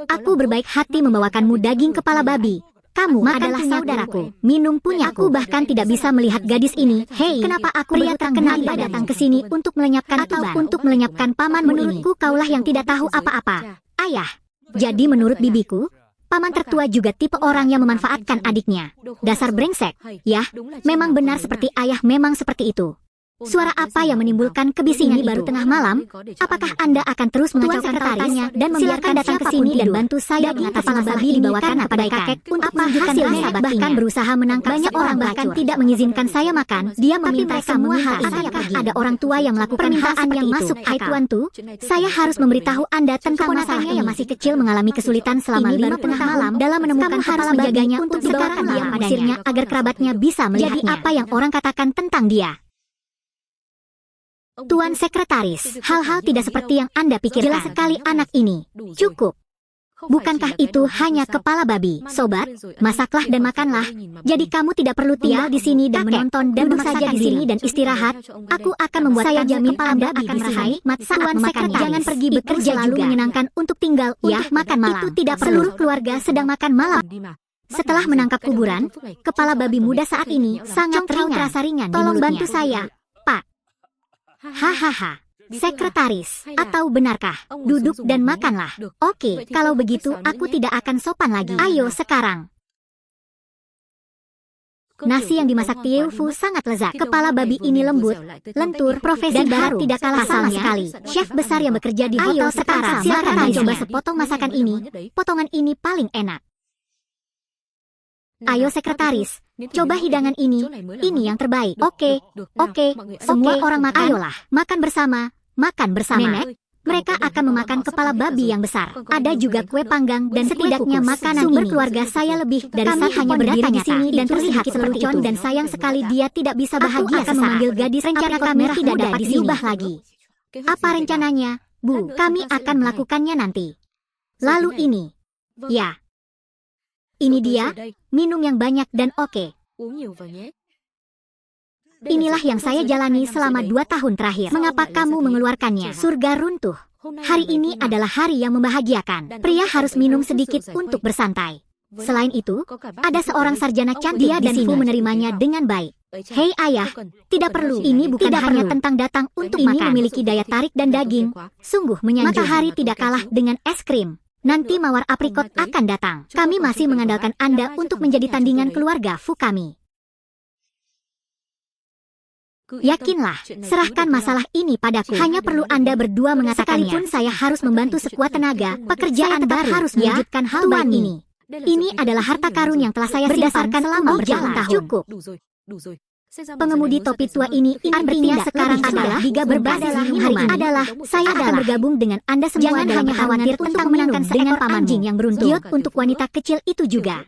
Aku berbaik hati membawakanmu daging kepala babi. Kamu adalah saudaraku. Minum punyaku. Aku bahkan tidak bisa melihat gadis ini. Hei, kenapa aku pria terkenal tidak datang ke sini untuk melenyapkan atau untuk melenyapkan pamanmu ini? Menurutku kaulah yang tidak tahu apa-apa. Ayah. Jadi menurut bibiku, paman tertua juga tipe orang yang memanfaatkan adiknya. Dasar brengsek. Ya, memang benar seperti ayah memang seperti itu. Suara apa yang menimbulkan kebisingan baru tengah malam? Apakah Anda akan terus mengacaukan tanya dan membiarkan datang ke sini dan bantu saya mengatasi masalah babi dibawakan kepada kakek untuk menunjukkan hasilnya? Bahkan berusaha menangkap banyak orang bahkan tidak mengizinkan saya makan. Dia meminta semua hal ini. Apakah ada orang tua yang melakukan permintaan yang masuk akal? Tuan Tu, saya harus memberitahu Anda tentang keponakannya yang masih kecil mengalami kesulitan selama 5 tengah malam dalam menemukan kepala menjaganya untuk dibawakan dia padanya agar kerabatnya bisa melihatnya. Jadi apa yang orang katakan tentang dia? Tuan Sekretaris, hal-hal tidak seperti yang Anda pikirkan. Jelas sekali anak ini. Cukup. Bukankah itu hanya kepala babi? Sobat, masaklah dan makanlah. Jadi kamu tidak perlu tinggal di sini dan menonton dan duduk saja di sini dan istirahat. Aku akan membuat saya jamin Anda akan merahai saat memakannya. Jangan pergi bekerja juga. Menyenangkan untuk tinggal ya makan malam. Itu tidak seluruh keluarga sedang makan malam. Setelah menangkap kuburan, kepala babi muda saat ini sangat ringan. Tolong bantu saya. Hahaha, Sekretaris, atau benarkah? Duduk dan makanlah. Oke, kalau begitu aku tidak akan sopan lagi. Ayo sekarang. Nasi yang dimasak Tieu Fu sangat lezat. Kepala babi ini lembut, lentur, profesi dan baru tidak kalah sama sekali. Chef besar yang bekerja di hotel sekarang. Silakan coba sepotong masakan ini. Potongan ini paling enak. Ayo Sekretaris, Coba hidangan ini yang terbaik. Oke, semua orang makan. Ayolah, makan bersama, makan bersama. Nenek, mereka akan memakan kepala babi yang besar. Ada juga kue panggang dan setidaknya makanan sumber keluarga saya lebih dari kami hanya berdiri di sini dan terlihat lelucon dan sayang sekali dia tidak bisa bahagia akan memanggil gadis. Rencana kami tidak dapat diubah lagi. Apa rencananya, Bu? Kami akan melakukannya nanti. Lalu ini. Ya. Ini dia, minum yang banyak dan oke. Inilah yang saya jalani selama 2 tahun terakhir. Mengapa kamu mengeluarkannya? Surga runtuh. Hari ini adalah hari yang membahagiakan. Pria harus minum sedikit untuk bersantai. Selain itu, ada seorang sarjana cantik dia dan Fu menerimanya dengan baik. Hei ayah, tidak perlu. Ini bukan hanya tentang datang untuk makan. Ini memiliki daya tarik dan daging. Sungguh menyanjung. Matahari tidak kalah dengan es krim. Nanti mawar aprikot akan datang. Kami masih mengandalkan Anda untuk menjadi tandingan keluarga Fu kami. Yakinlah, serahkan masalah ini padaku. Hanya perlu Anda berdua mengatakannya. Sekalipun saya harus membantu sekuat tenaga, pekerjaan baru harus mewujudkan hal ini. Ini adalah harta karun yang telah saya berdasarkan selama bertahun-tahun. Cukup. Pengemudi topi tua ini ingin bertindak sekarang adalah Giga berbasis hari ini adalah saya akan bergabung dengan Anda semua. Jangan hanya khawatir tentang menangkan seekor anjing yang beruntung. Giot untuk wanita kecil itu juga.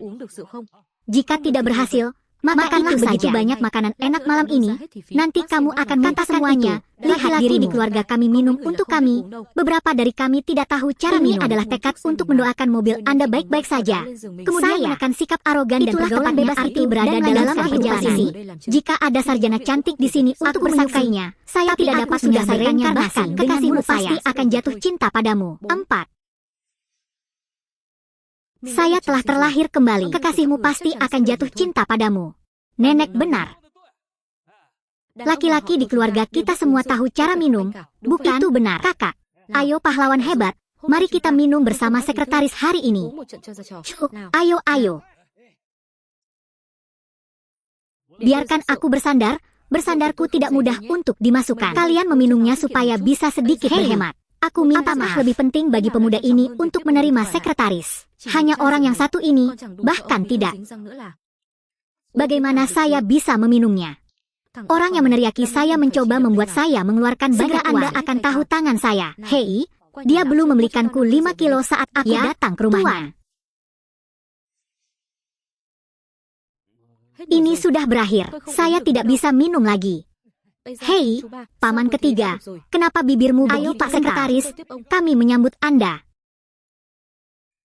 Jika tidak berhasil, makanlah begitu banyak makanan enak malam ini. Nanti kamu akan minta semuanya. Lihat diri di keluarga kami minum untuk kami. Beberapa dari kami tidak tahu cara minum. Ini adalah tekad untuk mendoakan mobil Anda baik-baik saja. Kemudian menekan sikap arogan dan pergaulan bebas itu berada dalam posisi. Jika ada sarjana cantik di sini untuk bersukainya, saya tidak dapat sudah bereinkarnasi. Kekasihmu pasti akan jatuh cinta padamu. 4. Saya telah terlahir kembali. Kekasihmu pasti akan jatuh cinta padamu. Nenek benar. Laki-laki di keluarga kita semua tahu cara minum. Bukan? Itu benar, kakak. Ayo pahlawan hebat. Mari kita minum bersama sekretaris hari ini. Ayo. Biarkan aku bersandar. Bersandarku tidak mudah untuk dimasukkan. Kalian meminumnya supaya bisa sedikit berhemat. Aku minta maaf. Lebih penting bagi pemuda ini untuk menerima sekretaris. Hanya orang yang satu ini, bahkan tidak. Bagaimana saya bisa meminumnya? Orang yang meneriaki saya mencoba membuat saya mengeluarkan banyak uang. Anda akan tahu tangan saya. Hei, dia belum membelikanku 5 kilo saat aku datang ke rumahnya. Ini sudah berakhir. Saya tidak bisa minum lagi. Hei, paman ketiga, kenapa bibirmu begitu? Ayo Pak Sekretaris, kami menyambut Anda.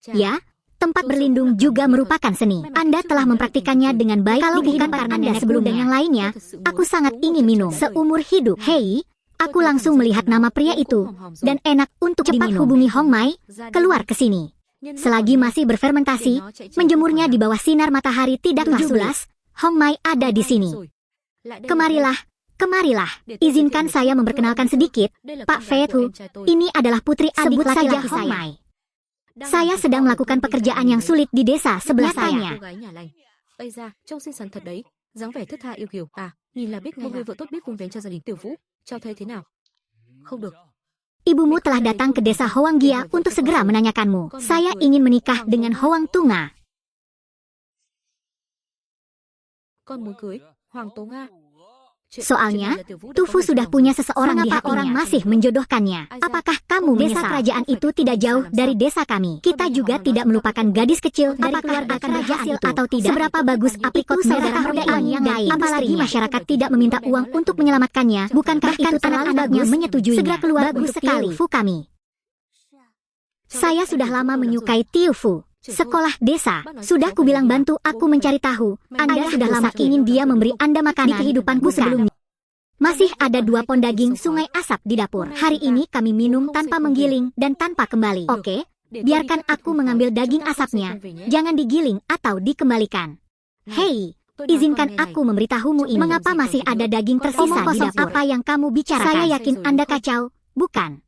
Ya, tempat berlindung juga merupakan seni. Anda telah mempraktikannya dengan baik. Kalau bukan karena nenek sebelum dan yang lainnya, aku sangat ingin minum seumur hidup. Hei, aku langsung melihat nama pria itu, dan enak untuk cepat diminum. Hubungi Hong Mai, keluar ke sini. Selagi masih berfermentasi, menjemurnya di bawah sinar matahari tidaklah sulit. Hong Mai ada di sini. Kemarilah. Izinkan saya memperkenalkan sedikit, Pak Fetu. Ini adalah putri adik laki-laki Hong Mai. Saya sedang melakukan pekerjaan yang sulit di desa sebelah saya. Ibumu telah datang ke desa Hoang Gia untuk segera menanyakanmu. Saya ingin menikah dengan Hoang Tunga. Soalnya, Tufu sudah punya seseorang di hatinya. Orang masih menjodohkannya. Apakah kamu menyesal? Desa kerajaan itu tidak jauh dari desa kami. Kita juga tidak melupakan gadis kecil dari keluarga kerajaan itu atau tidak. Seberapa bagus aprikot saudara muda yang lain. Apalagi masyarakat tidak meminta uang untuk menyelamatkannya. Bukankah itu anak-anaknya menyetujui? Segera keluar bagus sekali. Fu kami. Saya sudah lama menyukai Tiufu. Sekolah desa, sudah kubilang bantu aku mencari tahu. Anda sudah lama ingin dia memberi Anda makanan. Di kehidupanku sebelumnya masih ada 2 pon daging sungai asap di dapur. Hari ini kami minum tanpa menggiling dan tanpa kembali. Oke, biarkan aku mengambil daging asapnya. Jangan digiling atau dikembalikan. Hei, izinkan aku memberitahumu ini. Mengapa masih ada daging tersisa di dapur? Apa yang kamu bicarakan? Saya yakin Anda kacau, bukan?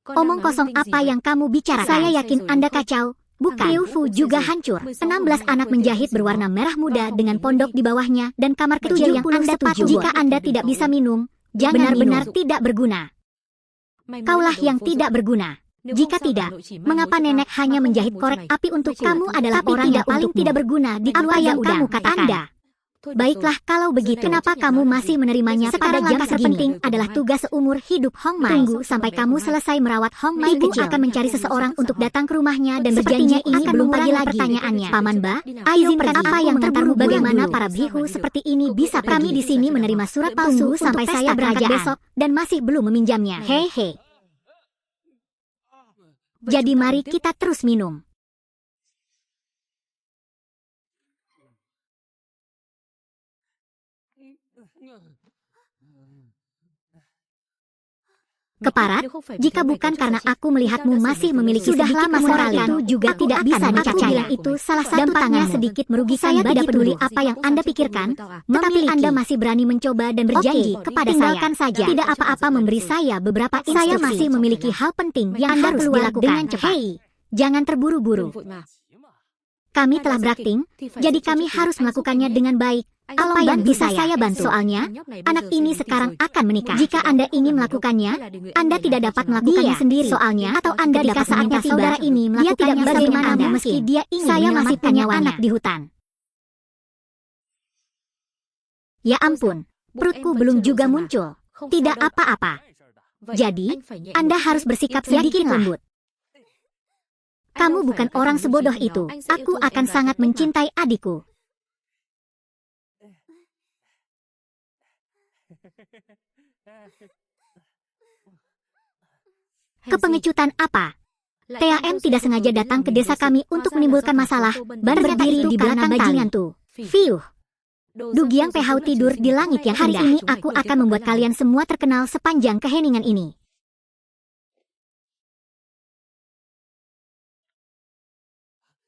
Omong kosong apa yang kamu bicarakan? Saya yakin Anda kacau, bukan? Tiufu juga hancur. 16 anak menjahit berwarna merah muda dengan pondok di bawahnya dan kamar kecil yang Anda setuju. Jika Anda tidak bisa minum, jangan benar-benar tidak berguna. Kaulah yang tidak berguna. Jika tidak, mengapa nenek hanya menjahit korek api untuk kamu adalah orang yang paling tidak berguna di keluarga yang kamu katakan. Baiklah, kalau begitu, kenapa kamu masih menerimanya? Sekarang langkah terpenting adalah tugas seumur hidup Hong Mai. Tunggu sampai kamu selesai merawat Hong Mai kecil. Ibu akan mencari seseorang untuk datang ke rumahnya dan berjanji ini belum lagi pertanyaannya. Paman Ba, izinkan apa yang terburu bagaimana para bihu seperti ini bisa pergi. Kami di sini menerima surat palsu sampai saya berangkat besok dan masih belum meminjamnya. Hehe. Jadi mari kita terus minum. Keparat, jika bukan karena aku melihatmu masih memiliki sudah lama sekali itu juga tidak bisa dipercaya. Itu salah satu dampaknya sedikit merugikan. Saya tidak peduli apa yang Anda pikirkan, tetapi Anda masih berani mencoba dan berjanji kepada saya. Saja. Tidak apa-apa memberi saya beberapa instruksi. Saya masih memiliki hal penting yang harus dilakukan dengan cepat. Hei, jangan terburu-buru. Kami telah berakting, jadi kami harus melakukannya dengan baik. Apa yang bisa saya bantu? Soalnya, anak ini sekarang akan menikah. Jika Anda ingin melakukannya, Anda tidak dapat melakukannya sendiri. Soalnya, atau Anda dapat meminta saudara ini melakukannya bagaimana meski dia ingin saya masih punya anak di hutan. Ya ampun, perutku belum juga muncul. Tidak apa-apa. Jadi, Anda harus bersikap sedikit lembut. Kamu bukan orang sebodoh itu. Aku akan sangat mencintai adikku. Kepengecutan apa? TAM tidak sengaja datang ke desa kami untuk menimbulkan masalah. Ban berdiri di belakang bajingan tuh. Fiuh. Dugiang Pehau tidur di langit yang hari ini aku akan membuat kalian semua terkenal sepanjang keheningan ini.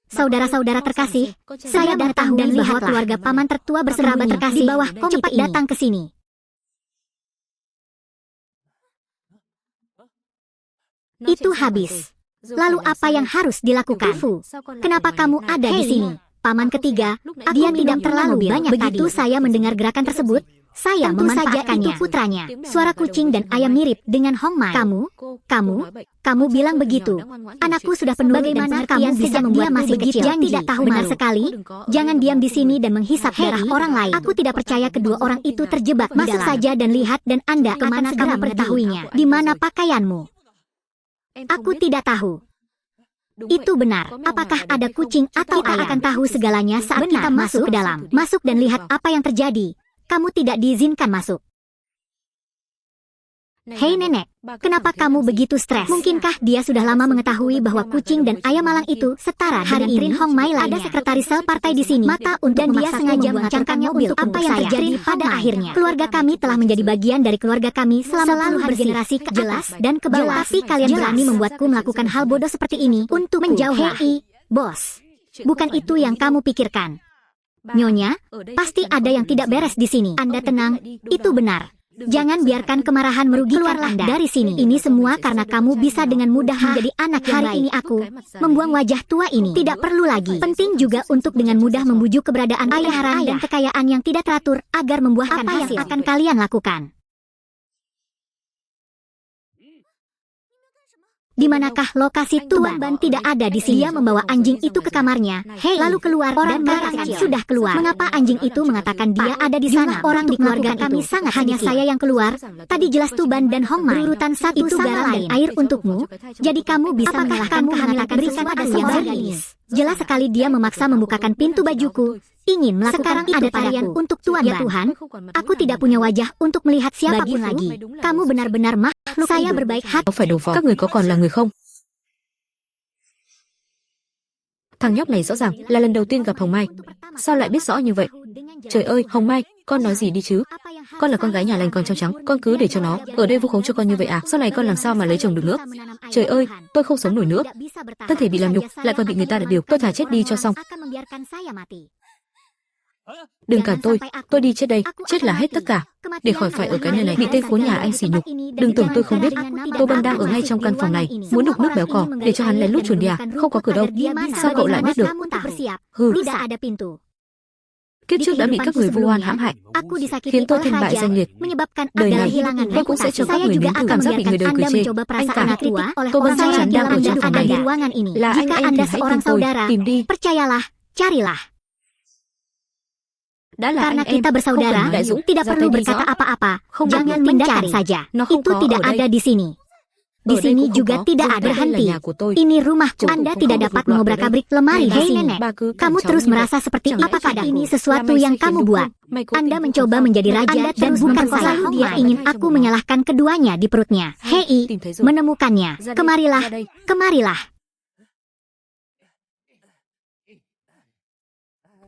Saudara-saudara terkasih, saya mengetahui bahwa keluarga paman tertua berserabat terkasih di bawah komite ini. Datang ke sini. Itu habis. Lalu apa yang harus dilakukan? Fu, kenapa kamu ada di sini? Paman ketiga, dia tidak terlalu banyak. Begitu saya mendengar gerakan tersebut, saya memanfaatkannya. Itu putranya. Suara kucing dan ayam mirip dengan Hong Mai. Kamu bilang begitu. Anakku sudah penuh. Bagaimana kamu bisa membuat masih kecil? Tidak tahu benar sekali. Jangan diam di sini dan menghisap darah orang lain. Aku tidak percaya kedua orang itu terjebak. Masuk saja dan lihat dan Anda kemana kamu mengetahuinya. Di mana pakaianmu? Aku tidak tahu. Itu benar. Apakah ada kucing atau ayam? Kita akan tahu segalanya saat kita masuk ke dalam. Masuk dan lihat apa yang terjadi. Kamu tidak diizinkan masuk. Hei nenek, kenapa kamu begitu stres? Mungkinkah dia sudah lama mengetahui bahwa kucing dan ayam malang itu setara hari ini Hong Mai lainnya? Ada sekretaris sel partai di sini. Mata dan dia sengaja mengancamkannya untuk apa yang terjadi pada akhirnya. Keluarga kami telah menjadi bagian dari keluarga kami selama bergenerasi ke atas dan ke bawah. Tapi kalian berani membuatku melakukan hal bodoh seperti ini untuk menjauh. Hei, bos. Bukan itu yang kamu pikirkan. Nyonya, pasti ada yang tidak beres di sini. Anda tenang, itu benar. Jangan biarkan kemarahan merugikan Anda. Dari sini. Ini semua karena kamu bisa dengan mudah menjadi anak yang baik. Hari ini aku membuang wajah tua ini. Tidak perlu lagi. Penting juga untuk dengan mudah membujuk keberadaan ayahan dan kekayaan yang tidak teratur agar membuahkan hasil. Apa yang akan kalian lakukan? Di manakah lokasi Tuan Ban tidak ada di sini? Dia membawa anjing itu ke kamarnya. Hei, lalu keluar dan mengatakan sudah keluar. Mengapa anjing itu mengatakan dia ada di sana? Orang di keluarga kami sangat hanya saya yang keluar. Tadi jelas Tuban dan Hong Mai berurutan satu sama lain. Air untukmu. Jadi kamu bisa mengalahkan kehamilan berikan pada seorang gadis. Jelas sekali dia memaksa membukakan pintu bajuku. Ingin melakukan sekarang ada tarian untuk Tuan Ban. Ya Tuhan, aku tidak punya wajah untuk melihat siapapun lagi. Kamu benar-benar makhluk. Saya berbaik hati. Phải đầu phó. Các người có còn là người không? Thằng nhóc này rõ ràng là lần đầu tiên gặp Hồng Mai. Sao lại biết rõ như vậy? Trời ơi, Hồng Mai, con nói gì đi chứ? Con là con gái nhà lành còn trong trắng, con cứ để cho nó ở đây vu khống cho con như vậy à? Sau này con làm sao mà lấy chồng được nữa? Trời ơi, tôi không sống nổi nữa. Thân thể bị làm nhục, lại còn bị người ta đặt điều. Tôi thà chết đi cho xong. Đừng cản tôi đi chết đây, chết là hết tất cả, để khỏi phải ở cái nơi này bị tên khốn nhà anh sỉ nhục. Đừng tưởng tôi không biết, Tô Bân đang ở ngay trong căn phòng này, muốn đục nước béo cò, để cho hắn lén lút chuồn đi à? Không có cửa đâu, sao cậu lại biết được? Hừ. Kiếp trước đã bị các người vu oan hãm hại, Aku disakiti khiến tôi oleh thiên bại raja, danh liệt. menyebabkan Đời Anda này, kehilangan tôi cũng sẽ cho reputasi. các Saya người juga nếm thử akan cảm giác bị người đời membiarkan cười Anda chê. mencoba Anh perasaan cả, kritik oleh tôi vẫn orang chắc lain chắn jika đang ở Anda trong phòng ada này. di ruangan ini. Là anh Jika em Anda thì hãy seorang tìm tôi, saudara, tìm đi. percayalah, carilah. Đã là Karena anh em, kita không bersaudara, cần đại dũng, tidak ra perlu tay đi berkata rõ. apa-apa. Không Jangan bắt buộc tindakan mencari. saja. Nó không Itu có tidak ở đây. ada di sini. Di Ở đây sini cũng không juga có. tidak Dừng ada. tay, đây là Berhenti. nhà của tôi. Ini rumahku. Chúng Anda cũng tidak không được dapat lọt mengobrak ở đây. abrik lemari di Hei sini. nenek, bà cứ Kamu cản terus cháu như merasa seperti vậy. apakah Chẳng lẽ ini là sesuatu mày yang sai khiến kamu đúng buat? không? Mày cố Anda tình vu mencoba khống menjadi Anda raja dan terus bukan memperkosa saya. hãm Dia hại ingin hai aku trong bụng. menyalahkan keduanya di perutnya. Hei, Tìm thấy rồi. menemukannya. Ra đây, Kemarilah, ra đây. kemarilah.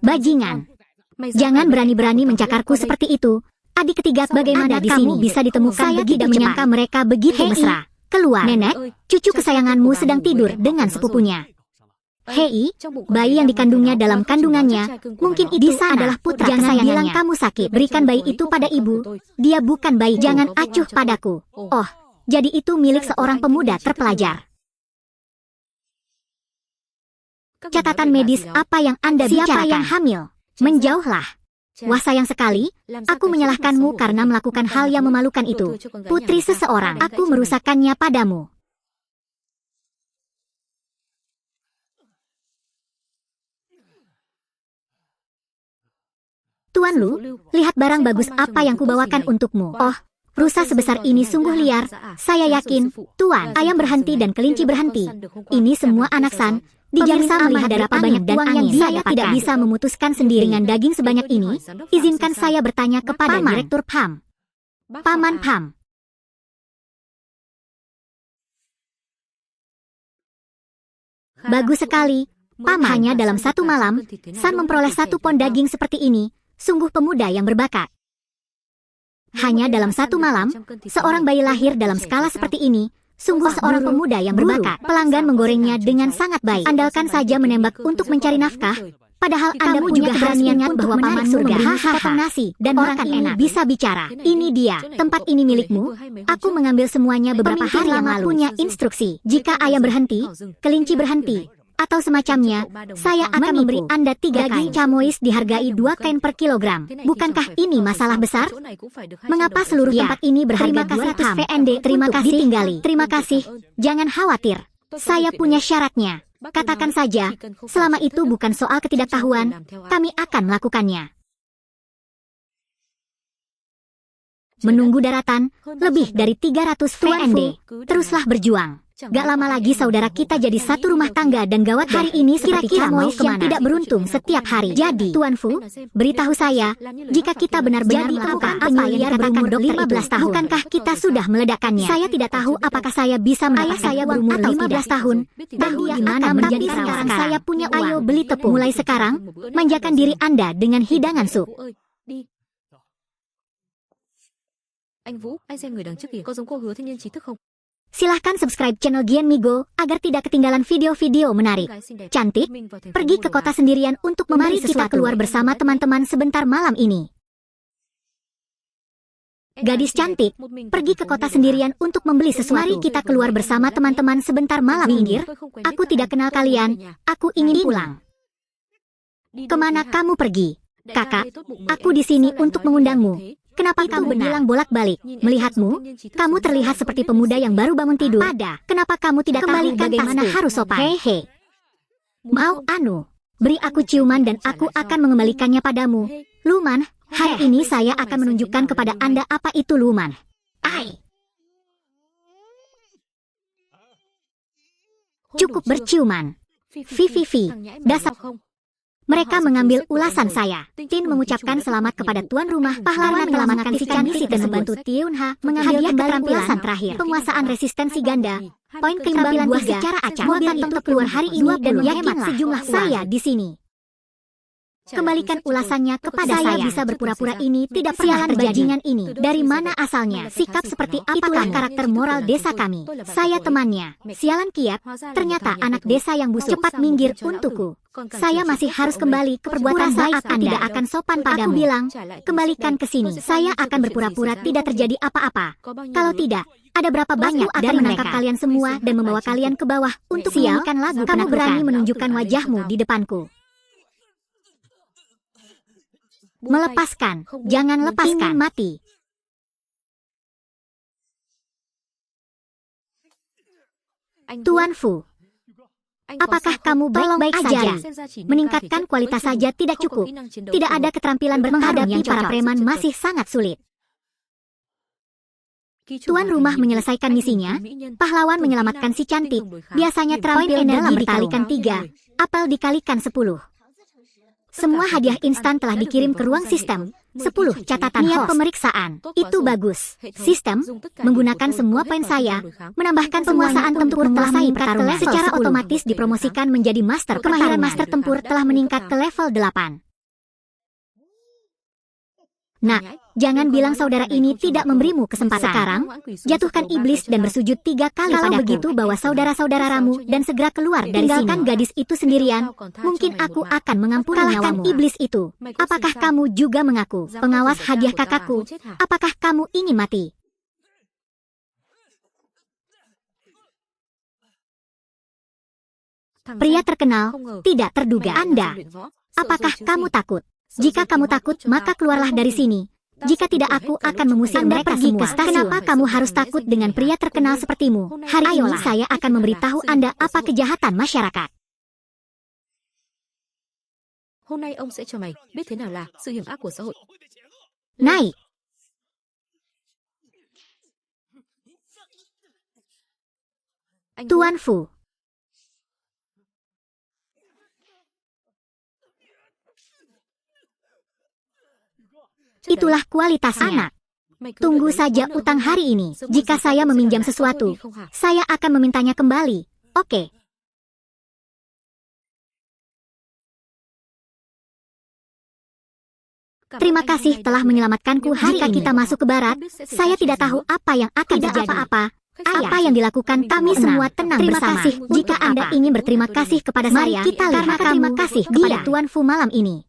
Bajingan. Mày dám Jangan phản bội berani-berani của tao mencakarku qua đây. seperti itu. Adik ketiga, bagaimana Anda kamu di sini? bisa ditemukan Saya begitu tidak menyangka cepat. mereka begitu Hei, mesra. Keluar. Nenek, ơi, cucu cha kesayanganmu saya sedang của bà tidur ngủ với dengan họ nó sepupunya. rồi. Hei, Trong bụng của bayi bé yang đang dikandungnya mang dalam thai đó, không chừng nó kandungannya, chắc trai cưng của mungkin bà nó. itu adalah putra Jangan kesayangannya. bilang Bilang kamu sakit, Berikan berikan bayi bayi itu itu pada pada ibu. tôi. Dia bukan bayi, Oh, jangan kau buang acuh cho padaku. tôi. Oh, jadi itu milik Saya là seorang của anh pemuda thanh niên trí thức terpelajar. Các bạn nói Catatan về bà medis gì đó. apa yang Anda bicarakan? Siapa yang hamil? Menjauhlah. Cha, Wah, sayang sekali. làm sao Aku cái menyalahkanmu chuyện mà karena xấu hổ melakukan của hal mình yang không memalukan đưa itu. tôi cho con gái Putri nhà người ta. seseorang, Đánh aku gãy chân mình. merusakkannya padamu. Tuan Lu, lihat barang bagus apa yang kubawakan untukmu. Oh, rusa sebesar ini sungguh liar. Saya yakin, Tuan, ayam berhenti dan kelinci berhenti. Ini semua anak San. Dijamin sama melihat berapa banyak uang yang dia dapatkan. Tidak bisa memutuskan sendiri dengan daging sebanyak ini. Izinkan saya bertanya kepada Direktur PAM. Paman PAM. Bagus sekali. Paman, hanya dalam satu malam, San memperoleh 1 pon daging seperti ini. Sungguh pemuda yang berbakat. Hanya dalam 1 malam, seorang bayi lahir dalam skala seperti ini. Sungguh seorang pemuda yang berbakat. Pelanggan menggorengnya dengan sangat baik. Andalkan saja menembak untuk mencari nafkah. Padahal Anda punya keberanian bahwa paman surga potong nasi dan orang ini bisa bicara. Ini dia, tempat ini milikmu. Aku mengambil semuanya beberapa hari yang lalu. Punya instruksi. Jika ayam berhenti, kelinci berhenti, atau semacamnya, saya akan memberi Anda 3 daging camois dihargai 2 kain per kilogram. Bukankah ini masalah besar? Mengapa seluruh tempat ini berharga 200 VND? Terima kasih tinggali. Terima kasih. Jangan khawatir. Saya punya syaratnya. Katakan saja, selama itu bukan soal ketidaktahuan, kami akan melakukannya. Menunggu daratan, lebih dari 300 VND. Teruslah berjuang. Gak lama lagi saudara kita jadi satu rumah tangga dan gawat hari ini seperti camois yang tidak beruntung setiap hari. Jadi, Tuan Fu, beritahu saya, jika kita benar-benar melakukan apa yang dikatakan dokter 15 tahun, bukankah kita sudah meledakkannya? Saya tidak tahu apakah saya bisa mendapatkan saya berumur 15 tahun, dan dia akan menjadi sekarang. Saya punya uang. Ayo beli tepung. Mulai sekarang, manjakan diri Anda dengan hidangan sup. Anh Vũ, anh xem người đằng trước kìa, có giống cô hứa thanh niên trí thức không? Silahkan subscribe channel Gian Migo agar tidak ketinggalan video-video menarik. Cantik, pergi ke kota sendirian untuk membeli sesuatu. Mari kita keluar bersama teman-teman sebentar malam ini. Gadis cantik, pergi ke kota sendirian untuk membeli sesuatu. Mari kita keluar bersama teman-teman sebentar malam ini. Aku tidak kenal kalian, aku ingin pulang. Kemana kamu pergi? Kakak, aku di sini untuk mengundangmu. Kenapa kamu berbilang bolak-balik? Melihatmu, kamu terlihat seperti pemuda yang baru bangun tidur. Kenapa kamu tidak kembalikan bagaimana harus sopan? Hehe. Mau anu, beri aku ciuman dan aku akan mengembalikannya padamu. Luman, hari ini saya akan menunjukkan kepada Anda apa itu luman. Ai. Cukup berciuman. Vivi, dasar. Mereka mengambil ulasan saya. Tin mengucapkan selamat kepada tuan rumah. Pahlawan menyelamatkan si cantik dan membantu Tiun Ha mengambil keterampilan terakhir. Penguasaan resistensi ganda. Poin keimbangan buah secara acak. Mobil itu keluar hari ini dan yakinlah sejumlah saya di sini. Kembalikan ulasannya kepada saya. Bisa berpura-pura ini tidak pernah terjadi. Ini dari mana asalnya? Sikap seperti apa kamu? Karakter moral desa kami. Saya temannya. Sialan kiat. Ternyata anak desa yang busuk. Cepat minggir untukku. Saya masih harus kembali ke perbuatan baik. Tidak akan sopan padamu. Aku bilang, kembalikan ke sini. Saya akan berpura-pura tidak terjadi apa-apa. Kalau tidak, ada berapa banyak dari menangkap kalian semua dan membawa kalian ke bawah untuk menyanyikan lagu. Kamu berani menunjukkan wajahmu di depanku. Melepaskan. Jangan lepaskan. Ingin mati. Tuan Fu, apakah kamu baik-baik saja? Meningkatkan kualitas saja tidak cukup. Tidak ada keterampilan bertarung yang para preman masih sangat sulit. Tuan rumah menyelesaikan misinya, pahlawan menyelamatkan si cantik. Biasanya terampil dalam berkalikan 3, apel dikalikan 10. Semua hadiah instan telah dikirim ke ruang sistem. 10 catatan niat pemeriksaan. Itu bagus. Sistem menggunakan semua poin saya, menambahkan penguasaan tempur telah meningkat ke level secara otomatis dipromosikan menjadi master. Kemahiran master tempur telah meningkat ke level 8. Nah, jangan bilang saudara ini tidak memberimu kesempatan. Sekarang, jatuhkan iblis dan bersujud 3 kali padaku. Kalau begitu bawa saudara-saudaramu dan segera keluar dari sini. Tinggalkan gadis itu sendirian. Mungkin aku akan mengampuni nyawamu. Iblis itu. Apakah kamu juga mengaku? Pengawas hadiah kakakku. Apakah kamu ingin mati? Pria terkenal, tidak terduga. Anda. Apakah kamu takut? Jika kamu takut, maka keluarlah dari sini. Jika tidak, aku akan mengusir Anda pergi ke stasiun. Kenapa kamu harus takut dengan pria terkenal sepertimu? Hari ini saya akan memberitahu Anda apa kejahatan masyarakat. Hôm nay ông sẽ cho mày biết thế nào là sự hiểm ác của xã hội. Naik. Tuan Fu. Itulah kualitasnya. Tunggu saja utang hari ini. Jika saya meminjam sesuatu, saya akan memintanya kembali. Oke. Terima kasih telah menyelamatkanku hari ini. Jika kita masuk ke barat, saya tidak tahu apa yang akan terjadi. Apa yang dilakukan kami semua tenang bersama. Terima kasih. Jika Anda ingin berterima kasih kepada saya, kita lihat terima kasih kepada Tuan Fu malam ini.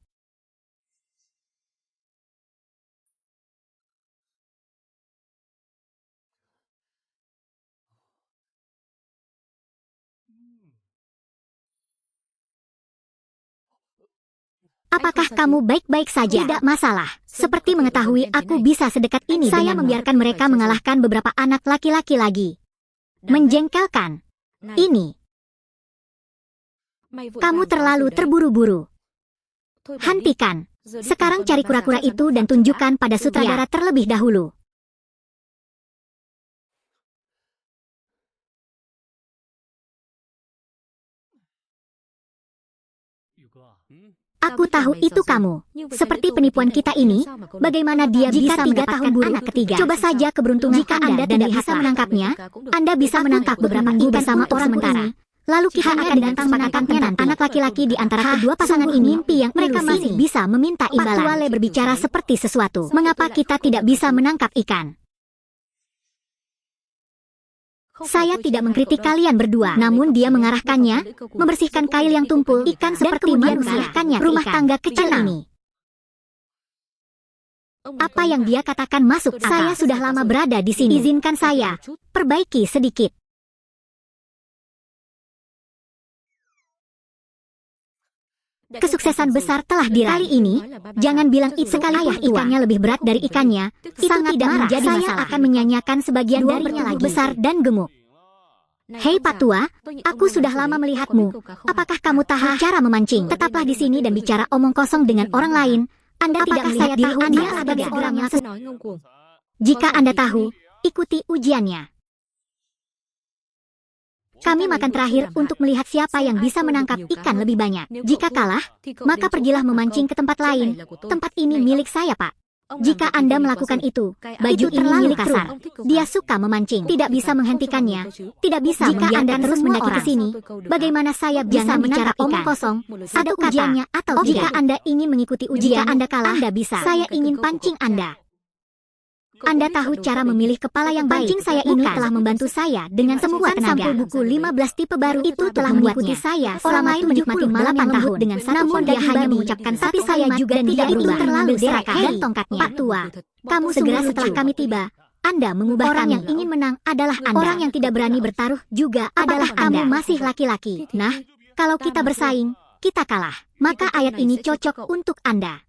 Apakah kamu baik-baik saja? Tidak masalah. Seperti mengetahui aku bisa sedekat ini. Saya membiarkan mereka mengalahkan beberapa anak laki-laki lagi. Menjengkelkan. Ini. Kamu terlalu terburu-buru. Hentikan. Sekarang cari kura-kura itu dan tunjukkan pada sutradara terlebih dahulu. Aku tahu itu kamu. Seperti penipuan kita ini, bagaimana dia bisa mendapatkan anak ketiga? Coba saja keberuntungan jika Anda tidak bisa menangkapnya, Anda bisa menangkap beberapa ikan bersama orang sementara. Lalu kita akan datang menangkapnya dan anak laki-laki di antara kedua pasangan ini, mimpi yang mereka masih bisa meminta imbalan. Pak Tuale berbicara seperti sesuatu. Mengapa kita tidak bisa menangkap ikan? Saya tidak mengkritik kalian berdua, namun dia mengarahkannya, membersihkan kail yang tumpul, ikan seperti manusia, rumah tangga kecil ini. Apa yang dia katakan masuk akal. Saya sudah lama berada di sini. Izinkan saya perbaiki sedikit. Kesuksesan besar telah diraih ini. Jangan bilang itu sekali ikannya lebih berat dari ikannya. Sangat tidak menjadi masalah. Saya akan menyanyiakan sebagian darinya lagi. Besar dan gemuk. Hei Pak Tua, aku sudah lama melihatmu. Apakah kamu tahu cara memancing? Tetaplah di sini dan bicara omong kosong dengan orang lain. Anda tidak melihat diri Anda sebagai orang yang Jika Anda tahu, ikuti ujiannya. Kami makan terakhir untuk melihat siapa yang bisa menangkap ikan lebih banyak. Jika kalah, maka pergilah memancing ke tempat lain. Tempat ini milik saya, Pak. Jika Anda melakukan itu, baju ini milik kasar. Dia suka memancing, tidak bisa menghentikannya. Tidak bisa jika Anda terus mendaki ke sini. Bagaimana saya bisa bicara omong kosong? Ada ujiannya atau jika Anda ingin mengikuti ujian, jika Anda kalah, Anda bisa. Saya ingin pancing Anda. Anda tahu cara memilih kepala yang baik. Pancing saya ini telah membantu saya dengan semua tenaga. Sampul buku 15 tipe baru itu telah mengikuti saya. Orang lain menikmati 8 tahun dengan satu namun dia hanya mengucapkan tapi saya juga tidak berubah. Terlalu serakah dan tongkatnya. Pak Tua, kamu segera setelah kami tiba. Anda mengubah orang yang ingin menang adalah Anda. Orang yang tidak berani bertaruh juga adalah Anda. Kamu masih laki-laki. Nah, kalau kita bersaing, kita kalah. Maka ayat ini cocok untuk Anda.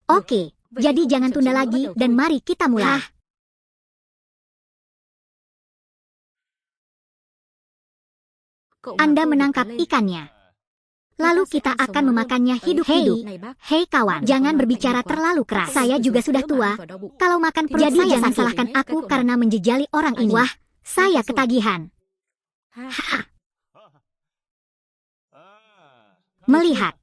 Oke, jadi jangan tunda lagi dan mari kita mulai. Anda menangkap ikannya. Lalu kita akan memakannya hidup-hidup. Hei kawan, jangan berbicara terlalu keras. Saya juga sudah tua. Kalau makan perut jadi jangan salahkan aku karena menjejali orang ini. Wah, saya ketagihan. Melihat.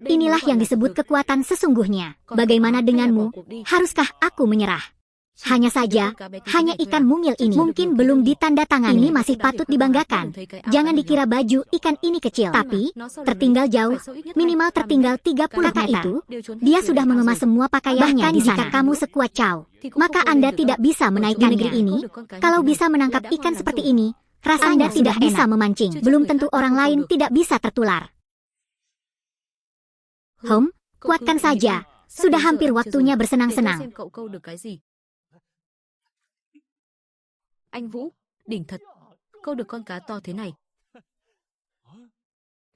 Inilah yang disebut kekuatan sesungguhnya. Bagaimana denganmu? Haruskah aku menyerah? Hanya saja, hanya ikan mungil ini mungkin belum ditandatangani. Ini masih patut dibanggakan. Jangan dikira baju ikan ini kecil, tapi tertinggal jauh, minimal tertinggal 30 meter. Itu, dia sudah mengemas semua pakaiannya. Bahkan jika kamu sekuat Chow, maka Anda tidak bisa menaikkan negeri ini. Kalau bisa menangkap ikan seperti ini, rasanya Anda tidak bisa memancing. Belum tentu orang lain tidak bisa tertular. Kuatkan saja. Sudah hampir waktunya bersenang-senang. Anh Vũ, đỉnh thật. Câu được con cá to thế này.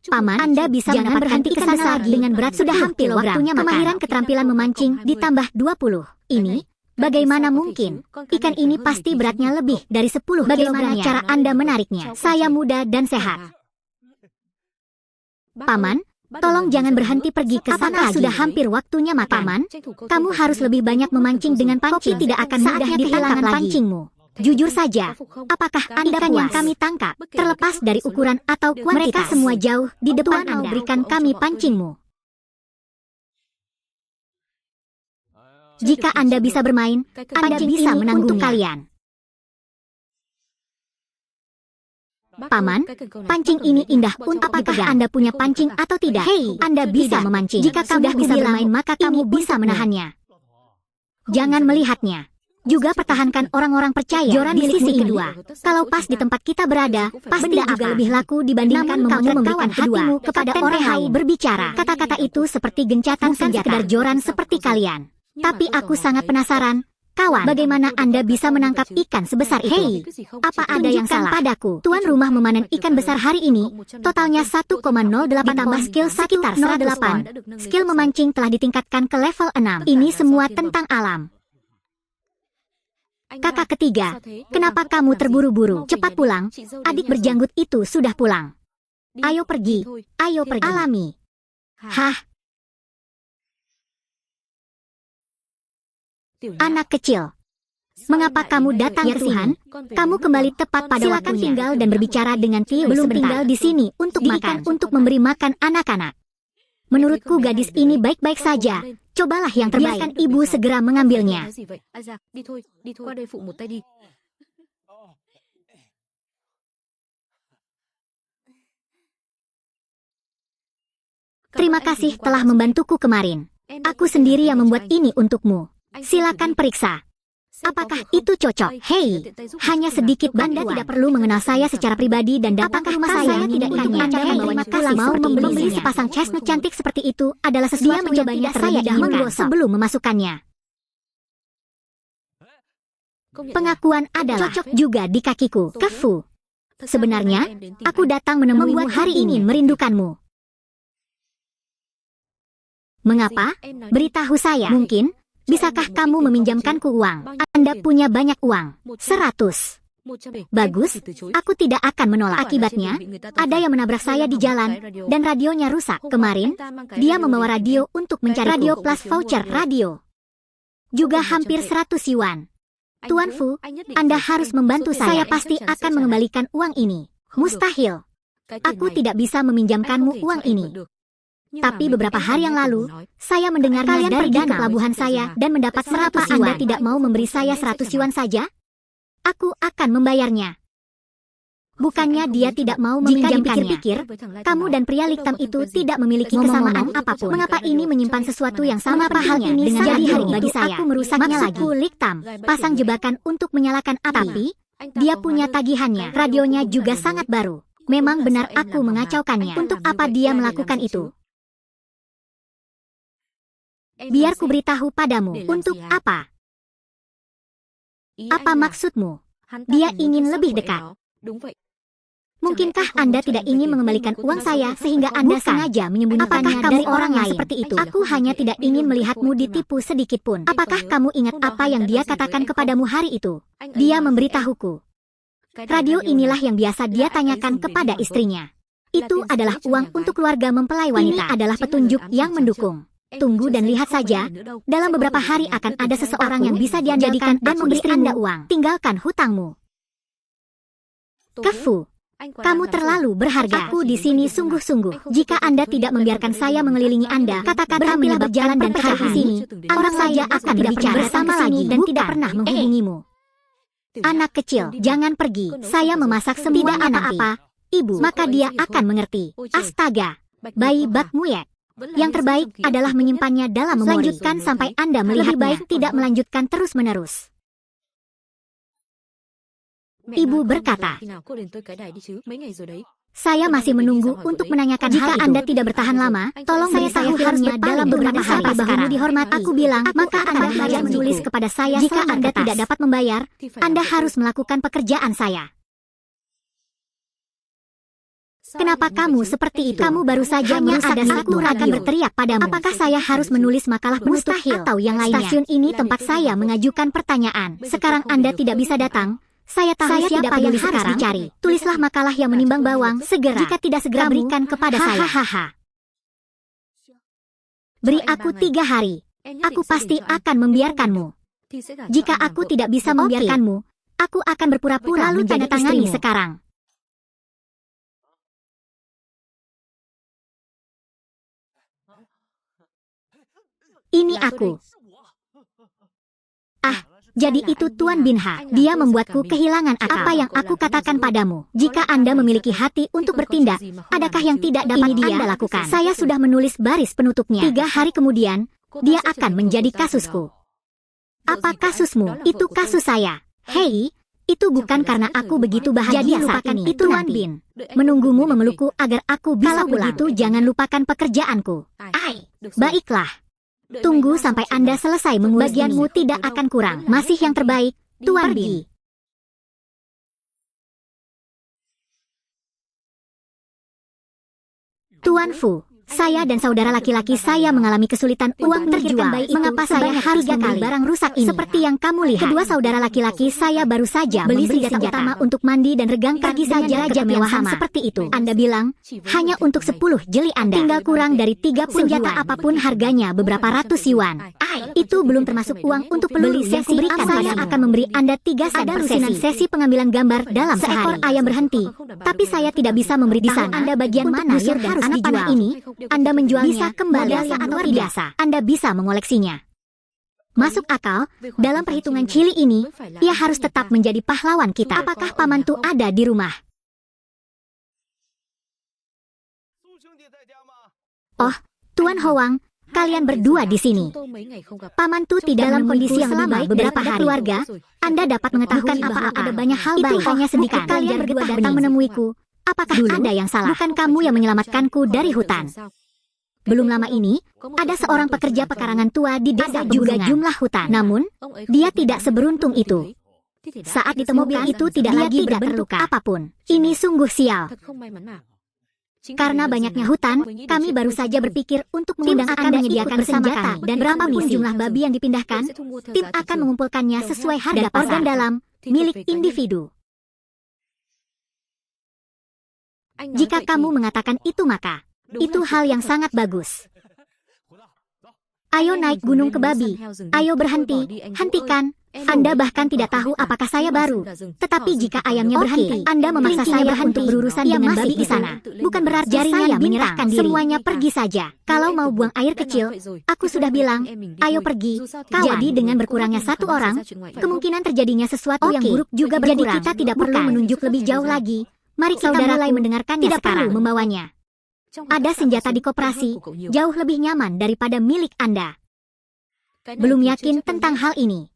Paman, Anda bisa jangan berhenti ke sana lagi. Dengan berat sudah hampir waktunya kemahiran keterampilan memancing ditambah 20. Ini, bagaimana mungkin? Ikan ini pasti beratnya lebih dari 10 kg. Bagaimana cara Anda menariknya? Saya muda dan sehat. Paman, tolong jangan berhenti pergi ke sana lagi. Sudah hampir waktunya makan. Paman, kamu harus lebih banyak memancing dengan pancing. Koki tidak akan mudah ditangkap pancingmu. Jujur saja, apakah Anda puas? Yang kami tangkap, terlepas dari ukuran atau kuantitas, mereka semua jauh di depan Anda. Berikan kami pancingmu. Jika Anda bisa bermain, Anda bisa menang untuk kalian. Paman, pancing ini indah untuk apakah Anda punya pancing atau tidak? Hei, Anda bisa memancing. Jika kamu bisa bermain, maka kamu bisa menahannya. Jangan melihatnya. Juga pertahankan orang-orang percaya joran di sisi kedua. Kalau pas di tempat kita berada, pasti juga lebih laku dibandingkan kamu memberikan hatimu kepada orang lain. Berbicara, kata-kata itu seperti gencatan senjata. Sekedar joran seperti kalian. Tapi aku sangat penasaran, kawan, bagaimana Anda bisa menangkap ikan sebesar itu? Hei, apa ada yang salah padaku? Tuan rumah memanen ikan besar hari ini, totalnya 1,08 tambah skill sekitar 108. Skill memancing telah ditingkatkan ke level 6. Ini semua tentang alam. Kakak ketiga, kenapa kamu terburu-buru? Cepat pulang, adik berjanggut itu sudah pulang. Ayo pergi, alami. Hah? Anak kecil, mengapa kamu datang ke sini? Kamu kembali tepat pada waktunya. Silakan tinggal dan berbicara dengan Tio. Belum tinggal di sini untuk makan, untuk memberi makan anak-anak. Menurutku gadis ini baik-baik saja. Cobalah yang terbaik. Biarkan ibu segera mengambilnya. Terima kasih telah membantuku kemarin. Aku sendiri yang membuat ini untukmu. Silakan periksa. Apakah itu cocok? Hei, hanya sedikit Anda tidak perlu mengenal saya secara pribadi dan datang ke rumah saya tidak ingin Anda membawanya pulang. Mau membeli sepasang chestnut cantik seperti itu adalah sesuatu yang mencobanya saya inginkan sebelum memasukkannya. Pengakuan adalah cocok juga di kakiku. Kefu. Sebenarnya, aku datang menemuimu hari ini merindukanmu. Mengapa? Beritahu saya. Mungkin bisakah kamu meminjamkanku uang? Anda punya banyak uang. 100. Bagus, aku tidak akan menolak. Akibatnya, ada yang menabrak saya di jalan, dan radionya rusak. Kemarin, dia membawa radio untuk mencari radio plus voucher radio. Juga hampir 100 yuan. Tuan Fu, Anda harus membantu saya. Saya pasti akan mengembalikan uang ini. Mustahil. Aku tidak bisa meminjamkanmu uang ini. Tapi beberapa hari yang lalu, saya mendengar kalian pergi ke pelabuhan saya dan mendapat 100 yuan. Anda tidak mau memberi saya 100 yuan saja? Aku akan membayarnya. Bukannya dia tidak mau meminjamkannya. Pikir-pikir, kamu dan pria Liktam itu tidak memiliki kesamaan apapun. Mengapa ini menyimpan sesuatu yang sama? Mengapa hal ini dengan jadi hari bagi saya? Aku merusaknya lagi. Maksudku Liktam, pasang jebakan untuk menyalakan api. Tapi, dia punya tagihannya. Radionya juga sangat baru. Memang benar aku mengacaukannya. Untuk apa dia melakukan itu? Biar ku beritahu padamu. Untuk apa? Apa maksudmu? Dia ingin lebih dekat. Mungkinkah Anda tidak ingin mengembalikan uang saya sehingga Anda sengaja menyembunyikannya dari orang lain seperti itu? Aku hanya tidak ingin melihatmu ditipu sedikit pun. Apakah kamu ingat apa yang dia katakan kepadamu hari itu? Dia memberitahuku. Radio inilah yang biasa dia tanyakan kepada istrinya. Itu adalah uang untuk keluarga mempelai wanita. Ini adalah petunjuk yang mendukung. Tunggu dan lihat saja. Dalam beberapa hari akan ada seseorang yang bisa diandalkan dan memberi Anda uang. Tinggalkan hutangmu. Kefu. Kamu terlalu berharga. Aku di sini sungguh-sungguh. Jika Anda tidak membiarkan saya mengelilingi Anda, kata-kata berhentilah berjalan dan pergi di sini. Orang saja akan berbicara bersama lagi dan tidak pernah menghubungimu. Anak kecil, jangan pergi. Saya memasak semua apa-apa, Ibu. Maka dia akan mengerti. Astaga, bayi bak muyek. Yang terbaik adalah menyimpannya dalam memori. Lanjutkan sampai Anda melihatnya. Lebih baik tidak melanjutkan terus-menerus. Ibu berkata, saya masih menunggu untuk menanyakan hal itu. Jika Anda tidak bertahan lama, tolong saya tahu harusnya dalam beberapa hari bahumu dihormati. Aku bilang, maka Anda harus menulis kepada saya. Jika Anda tidak dapat membayar, Anda harus melakukan pekerjaan saya. Kenapa kamu seperti itu? Kamu baru saja merusak aku akan berteriak padamu. Apakah saya harus menulis makalah penutup atau yang lainnya? Stasiun ini tempat saya mengajukan pertanyaan. Sekarang Anda tidak bisa datang. Saya tahu siapa yang harus dicari. Tulislah makalah yang menimbang bawang segera. Jika tidak segera berikan kepada saya. Beri aku 3 hari. Aku pasti akan membiarkanmu. Jika aku tidak bisa membiarkanmu, aku akan berpura-pura menjadi istrimu sekarang. Ini aku. Jadi itu Tuan Binha. Dia membuatku kehilangan akal. Apa yang aku katakan padamu? Jika Anda memiliki hati untuk bertindak, adakah yang tidak dapat Anda lakukan? Saya sudah menulis baris penutupnya. 3 hari kemudian, dia akan menjadi kasusku. Apa kasusmu? Itu kasus saya. Hei, itu bukan karena aku begitu bahagia saat ini. Itu Tuan Bin. Menunggumu memelukku agar aku bisa pulang. Kalau begitu, jangan lupakan pekerjaanku. Baiklah. Tunggu sampai Anda selesai mengurus. Bagianmu tidak akan kurang. Masih yang terbaik, Tuan Bi. Tuan Fu, saya dan saudara laki-laki saya mengalami kesulitan uang terjual. Mengapa saya harus membeli barang rusak ini? Seperti yang kamu lihat, kedua saudara laki-laki saya baru saja beli senjata utama untuk mandi dan regang pergi saja kemewahan seperti itu. Anda bilang, hanya untuk 10 jeli Anda. Tinggal kurang dari 30 senjata yuan. Apapun harganya beberapa ratus yuan. Itu belum termasuk uang untuk peluru yang kuberikan. Saya akan memberi Anda 3 sen per sesi pengambilan gambar dalam seekor ayam berhenti. Tapi saya tidak bisa memberitahu Anda bagian mana yang harus dijual ini. Anda menjualnya kembali saat luar biasa. Anda bisa mengoleksinya. Masuk akal, dalam perhitungan cili ini, ia harus tetap menjadi pahlawan kita. Apakah pamantu ada di rumah? Oh, Tuan Hoang, kalian berdua di sini. Pamantu tidak dalam kondisi yang lebih baik beberapa hari. Keluarga, Anda dapat mengetahui bahwa ada banyak hal baik. Itu hanya sedikit kalian berdua datang menemuiku. Apakah ada yang salah? Bukan kamu yang menyelamatkanku dari hutan. Belum lama ini, ada seorang pekerja pekarangan tua di desa juga jumlah hutan. Namun, dia tidak seberuntung itu. Saat ditemukan itu tidak lagi berbentuk apapun. Ini sungguh sial. Karena banyaknya hutan, kami baru saja berpikir untuk mengundang Anda menyediakan bersama kami. Dan berapapun jumlah babi yang dipindahkan, tim akan mengumpulkannya sesuai harga organ dalam milik individu. Jika kamu mengatakan itu maka, itu hal yang sangat bagus. Ayo naik gunung ke babi. Ayo berhenti. Hentikan. Anda bahkan tidak tahu apakah saya baru. Tetapi jika ayamnya berhenti, Anda memaksa saya untuk berurusan dengan babi di sana. Bukan berarti saya menyerahkan diri. Semuanya pergi saja. Kalau mau buang air kecil, aku sudah bilang, ayo pergi. Jadi dengan berkurangnya 1 orang, kemungkinan terjadinya sesuatu yang buruk juga berkurang. Jadi kita tidak perlu menunjuk lebih jauh lagi. Mari kita mulai mendengarkannya sekarang. Perlu membawanya. Ada senjata di koperasi, jauh lebih nyaman daripada milik Anda. Belum yakin tentang hal ini.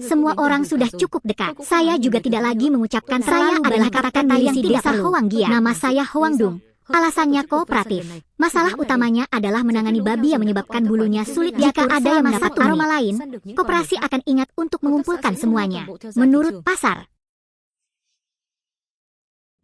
Semua orang sudah cukup dekat. Saya juga tidak lagi mengucapkan saya adalah kata-kata yang tidak perlu. Nama saya Hoang Dung. Alasannya kooperatif. Masalah utamanya adalah menangani babi yang menyebabkan bulunya sulit. Jika ada yang mendapat aroma lain, koperasi akan ingat untuk mengumpulkan semuanya. Menurut pasar.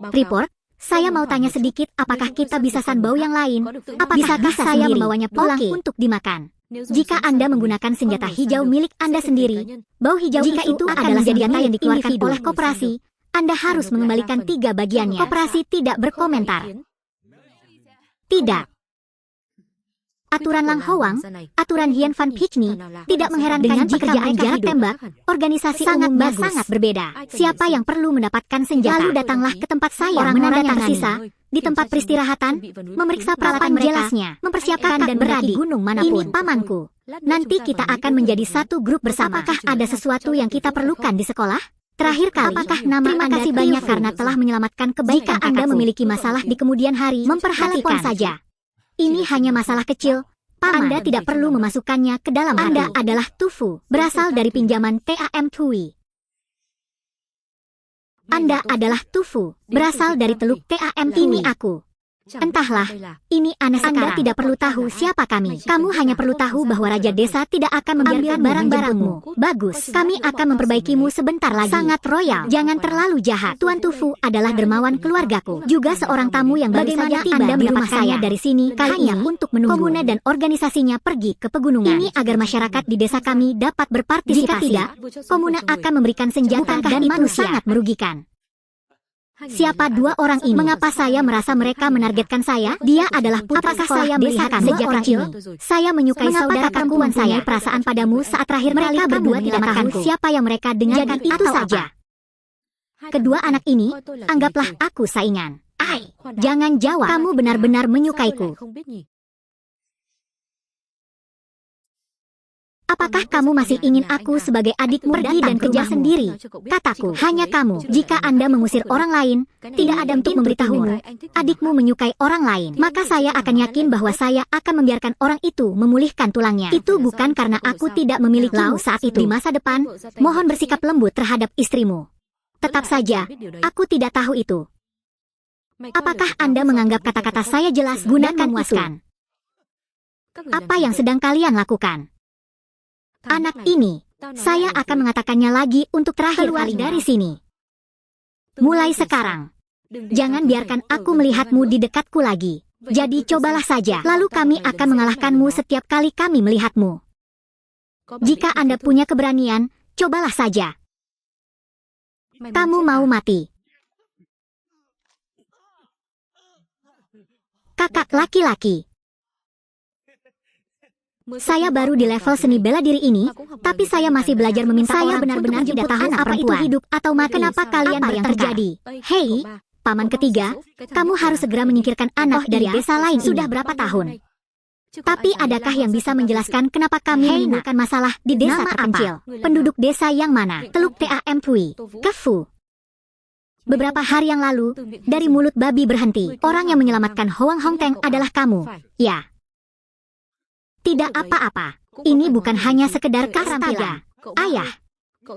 Report, saya mau tanya sedikit, apakah kita bisa sanbau yang lain? Bisakah saya membawanya pulang untuk dimakan? Jika Anda menggunakan senjata hijau milik Anda sendiri, bau hijau jika itu adalah senjata yang dikeluarkan oleh koperasi, Anda harus mengembalikan 3 bagiannya. Koperasi tidak berkomentar. Tidak. Aturan Lang Howang, aturan Hien Van Pichni, tidak mengherankan jika pekerjaan jarak tembak, organisasi sangat berbeda. Siapa yang perlu mendapatkan senjata? Lalu datanglah ke tempat saya, orang-orang yang tersisa, di tempat peristirahatan, memeriksa peralatan jelasnya, mempersiapkan dan berada di gunung manapun. Ini pamanku. Nanti kita akan menjadi satu grup bersama. Apakah ada sesuatu yang kita perlukan di sekolah? Terakhir kali, apakah nama Terima kasih banyak karena telah menyelamatkan kebaikan. Jika Anda memiliki masalah di kemudian hari, memperhatikan saja. Ini hanya masalah kecil. Anda tidak perlu memasukkannya ke dalam hati. Anda adalah Tufu, berasal dari pinjaman TAM Tui. Anda adalah Tufu, berasal dari Teluk TAM Tui. Ini aku. Entahlah, ini aneh sekarang. Anda tidak perlu tahu siapa kami. Kamu hanya perlu tahu bahwa Raja Desa tidak akan membiarkan barang-barangmu. Bagus, kami akan memperbaikimu sebentar lagi. Sangat royal, jangan terlalu jahat. Tuan Tufu adalah dermawan keluargaku. Juga seorang tamu yang baru saja tiba di rumah saya dari sini kali ini untuk menunggu komuna dan organisasinya pergi ke pegunungan. Ini agar masyarakat di desa kami dapat berpartisipasi. Jika tidak, komuna akan memberikan senjata dan itu sangat merugikan. Siapa 2 orang ini? Mengapa saya merasa mereka menargetkan saya? Dia adalah putra sekolah desa kami sejak kecil. Saya menyukai saudara perempuan saya. Perasaan padamu saat terakhir mereka berdua tidak tahu siapa yang mereka dengarkan. Jadi itu saja. Kedua anak ini, anggaplah aku saingan. Jangan jawab. Kamu benar-benar menyukaiku. Apakah kamu masih ingin aku sebagai adikmu pergi dan kejar sendiri? Kataku, hanya kamu. Jika Anda mengusir orang lain, tidak ada untuk memberitahumu, adikmu menyukai orang lain. Maka saya akan yakin bahwa saya akan membiarkan orang itu memulihkan tulangnya. Itu bukan karena aku tidak memilikimu saat itu. Di masa depan, mohon bersikap lembut terhadap istrimu. Tetap saja, aku tidak tahu itu. Apakah Anda menganggap kata-kata saya jelas guna memuaskan? Apa yang sedang kalian lakukan? Anak ini, saya akan mengatakannya lagi untuk terakhir kali dari sini. Mulai sekarang, jangan biarkan aku melihatmu di dekatku lagi. Jadi cobalah saja, lalu kami akan mengalahkanmu setiap kali kami melihatmu. Jika Anda punya keberanian, cobalah saja. Kamu mau mati. Kakak laki-laki. Saya baru di level seni bela diri ini, tapi saya masih belajar meminta orang benar-benar tidak tahu apa itu hidup atau mati. Kenapa kalian yang terjadi? Hei, paman ketiga, kamu harus segera menyingkirkan anak dari desa lain. Sudah berapa tahun? Tapi adakah yang bisa menjelaskan kenapa kami menimbulkan masalah di desa terpencil? Penduduk desa yang mana? Teluk TAM Tui, Kefu. Beberapa hari yang lalu, dari mulut babi berhenti. Orang yang menyelamatkan Hoang Hong Teng adalah kamu. Ya. Tidak apa-apa. Ini bukan hanya sekedar keterampilan. Ayah,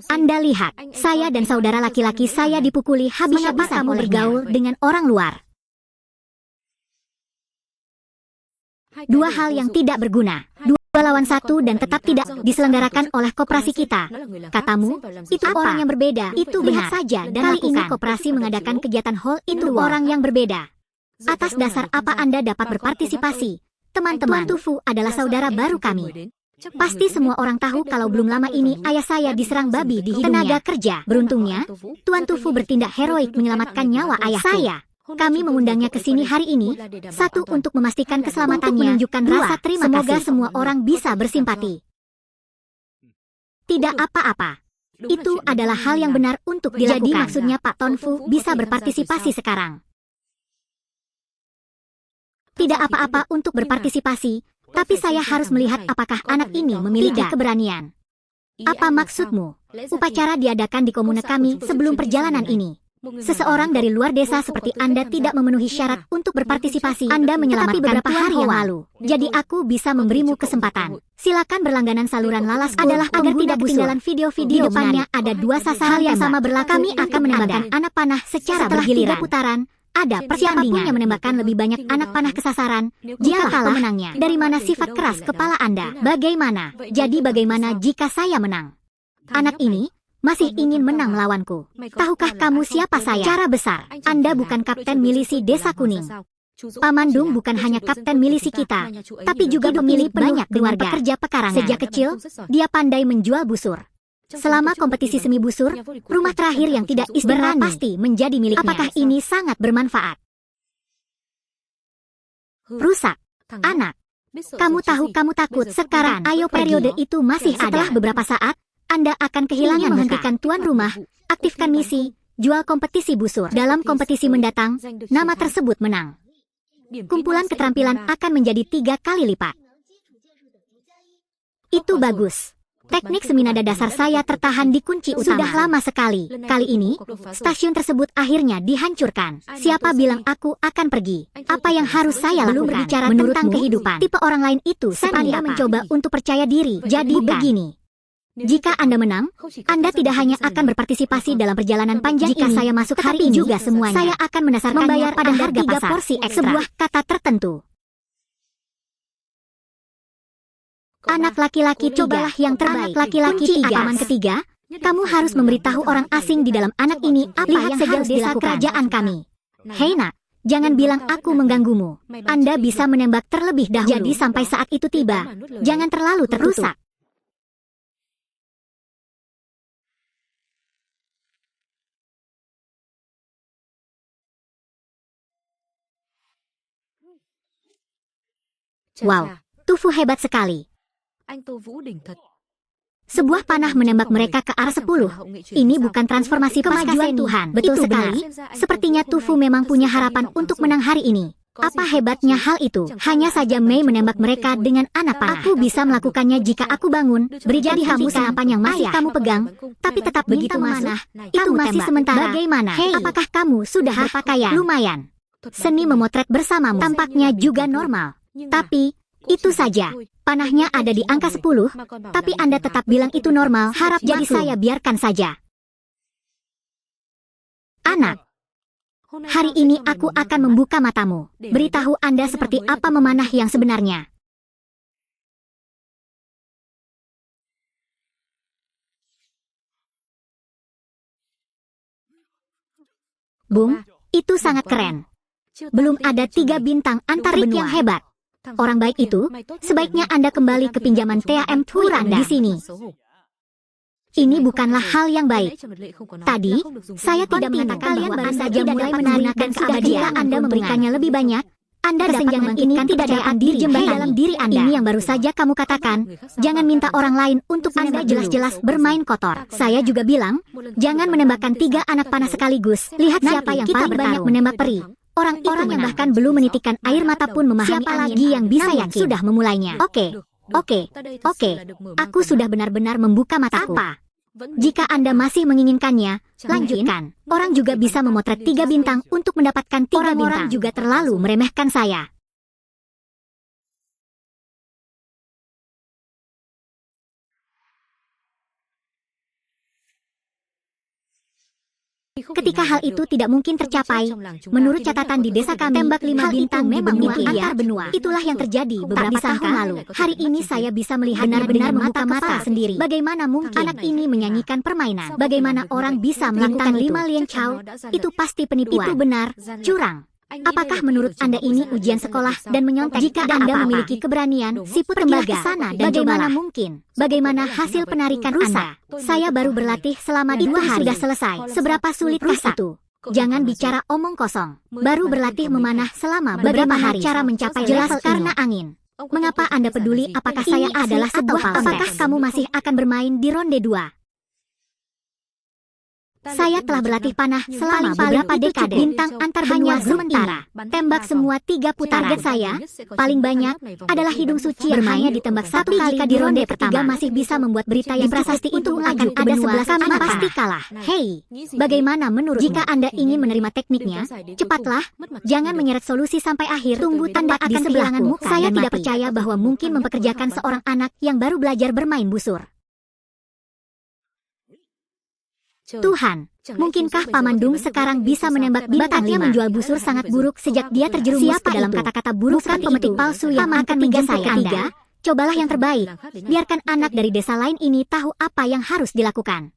Anda lihat, saya dan saudara laki-laki saya dipukuli habis-habisan oleh bergaul dengan orang luar. 2 hal yang tidak berguna. 2 lawan 1 dan tetap tidak diselenggarakan oleh koperasi kita. Katamu, itu orang yang berbeda. Itu benar saja dan kali ini koperasi mengadakan kegiatan hall in the wall. Orang yang berbeda. Atas dasar apa Anda dapat berpartisipasi? Teman-teman, Tuan Tufu adalah saudara baru kami. Pasti semua orang tahu kalau belum lama ini ayah saya diserang babi di hidungnya. Tenaga kerja. Beruntungnya, Tuan Tufu bertindak heroik menyelamatkan nyawa ayah saya. Kami mengundangnya ke sini hari ini, 1 untuk memastikan keselamatannya, untuk menunjukkan rasa terima kasih. Semoga semua orang bisa bersimpati. Tidak apa-apa. Itu adalah hal yang benar untuk dilakukan. Jadi maksudnya Pak Tonfu bisa berpartisipasi sekarang. Tidak apa-apa untuk berpartisipasi, tapi saya harus melihat apakah anak ini memiliki keberanian. Apa maksudmu? Upacara diadakan di komune kami sebelum perjalanan ini. Seseorang dari luar desa seperti Anda tidak memenuhi syarat untuk berpartisipasi. Anda menyelamatkan beberapa hari yang lalu. Jadi aku bisa memberimu kesempatan. Silakan berlangganan saluran lalas adalah agar tidak ketinggalan video-video depannya. Ada 2 sasaran yang sama berlaku. Kami akan menembakkan anak panah secara bergiliran. 3 putaran. Ada siapapun yang menembakkan lebih banyak anak panah ke sasaran, dia kalah pemenangnya. Dari mana sifat keras kepala Anda? Bagaimana? Jadi bagaimana jika saya menang? Anak ini masih ingin menang melawanku. Tahukah kamu siapa saya? Cara besar, Anda bukan kapten milisi Desa Kuning. Paman Dung bukan hanya kapten milisi kita, tapi juga pemilik banyak keluarga pekerja pekarangan. Sejak kecil, dia pandai menjual busur. Selama kompetisi semi busur, rumah terakhir yang tidak istimewa pasti menjadi miliknya. Apakah ini sangat bermanfaat? Rusak. Anak, kamu tahu kamu takut sekarang. Ayo, periode itu masih ada. Setelah beberapa saat, Anda akan kehilangan. Menghentikan tuan rumah, aktifkan misi, jual kompetisi busur. Dalam kompetisi mendatang, nama tersebut menang. Kumpulan keterampilan akan menjadi 3 kali lipat. Itu bagus. Teknik seminada dasar saya tertahan di kunci utama. Sudah lama sekali. Kali ini, stasiun tersebut akhirnya dihancurkan. Siapa bilang aku akan pergi? Apa yang harus saya lakukan? Belum berbicara tentang kehidupan. Tipe orang lain itu seperti Anda mencoba untuk percaya diri. Jadi begini. Jika Anda menang, Anda tidak hanya akan berpartisipasi dalam perjalanan panjang jika saya masuk hari ini juga semuanya. Saya akan mendasarkannya membayar pada harga 3 porsi ekstra. Sebuah kata tertentu. Anak laki-laki, cobalah yang terbaik. Anak laki-laki 3. Paman ketiga, kamu harus memberitahu orang asing di dalam anak ini apa yang harus dilakukan. Kerajaan kami. Hei nak, jangan bilang aku mengganggumu. Anda bisa menembak terlebih dahulu. Jadi sampai saat itu tiba, jangan terlalu terrusak. Wow, Tufu hebat sekali. Sebuah panah menembak mereka ke arah 10. Ini bukan transformasi kemajuan Tuhan. Betul sekali. Sepertinya Tufu memang punya harapan untuk menang hari ini. Apa hebatnya hal itu? Hanya saja Mei menembak mereka dengan anak panah. Aku bisa melakukannya jika aku bangun. Berikan kamu senapan yang masih kamu pegang, tapi tetap begitu memanah. Itu masih sementara. Bagaimana? Hei, apakah kamu sudah berpakaian? Lumayan. Seni memotret bersamamu tampaknya juga normal. Tapi itu saja. Panahnya ada di angka 10, tapi Anda tetap bilang itu normal. Harap jadi saya biarkan saja. Anak, hari ini aku akan membuka matamu. Beritahu Anda seperti apa memanah yang sebenarnya. Bung, itu sangat keren. Belum ada 3 bintang antar benua yang hebat. Orang baik itu, sebaiknya Anda kembali ke pinjaman TAM Turan di sini. Ini bukanlah hal yang baik. Tadi, saya tidak mengatakan kalian baru saja mulai menggunakan keabadian. Jika Anda memberikannya lebih banyak, Anda dapat ini tidak dapat dijembat dalam diri Anda. Ini yang baru saja kamu katakan. Jangan minta orang lain untuk Anda jelas-jelas bermain kotor. Saya juga bilang, jangan menembakkan 3 anak panah sekaligus. Lihat siapa yang paling banyak menembak peri. Orang-orang yang bahkan belum menitikkan air mata pun memahami siapa lagi yang bisa yakin sudah memulainya. Oke. Aku sudah benar-benar membuka mataku. Apa? Jika Anda masih menginginkannya, lanjutkan. Orang juga bisa memotret 3 bintang untuk mendapatkan 3 bintang. Orang juga terlalu meremehkan saya. Ketika hal itu tidak mungkin tercapai, menurut catatan di desa kami, tembak 5 bintang memang antar benua. Itulah yang terjadi beberapa tahun lalu. Hari ini saya bisa melihat benar-benar mata sendiri. Bagaimana mungkin anak ini menyanyikan permainan? Bagaimana orang bisa melakukan 5 Lian Chow? Itu pasti penipuan. Itu benar, curang. Apakah menurut Anda ini ujian sekolah dan menyontek? Jika Anda memiliki keberanian, siput kembali ke sana dan bagaimana mungkin? Bagaimana hasil penarikan Anda? Saya baru berlatih selama 2 hari. Sudah selesai. Seberapa sulitkah itu? Jangan bicara omong kosong. Baru berlatih memanah selama beberapa hari. Cara mencapai jelas karena angin. Mengapa Anda peduli apakah saya adalah sebuah apakah kamu masih akan bermain di ronde 2? Saya telah berlatih panah selama beberapa dekade. Bintang antar benua sementara. Tembak semua 3 putaran. Target saya, paling banyak, adalah hidung suci yang hanya ditembak 1 kali di ronde pertama. Masih bisa membuat berita yang prasasti untuk akan ada 11 kami pasti kalah. Hei, bagaimana menurut jika Anda ingin menerima tekniknya, cepatlah, jangan menyeret solusi sampai akhir. Tunggu tanda akan kehilanganmu. Saya tidak percaya bahwa mungkin mempekerjakan seorang anak yang baru belajar bermain busur. Tuhan, mungkinkah Paman Dung sekarang bisa menembak bintang 5? Menjual busur sangat buruk sejak dia terjerumus ke dalam kata-kata buruk. Bukan pemetik palsu yang akan mengganti Anda. Cobalah yang terbaik. Biarkan anak dari desa lain ini tahu apa yang harus dilakukan.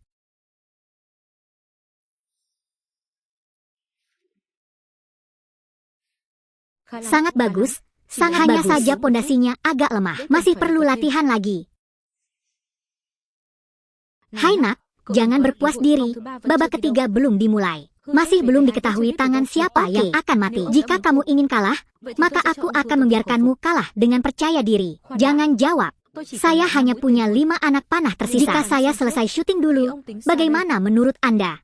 Sangat bagus. Hanya saja pondasinya agak lemah. Masih perlu latihan lagi. Hai nak, jangan berpuas diri. Babak ketiga belum dimulai. Masih belum diketahui tangan siapa yang akan mati. Jika kamu ingin kalah, maka aku akan membiarkanmu kalah dengan percaya diri. Jangan jawab. Saya hanya punya 5 anak panah tersisa. Jika saya selesai syuting dulu, bagaimana menurut Anda?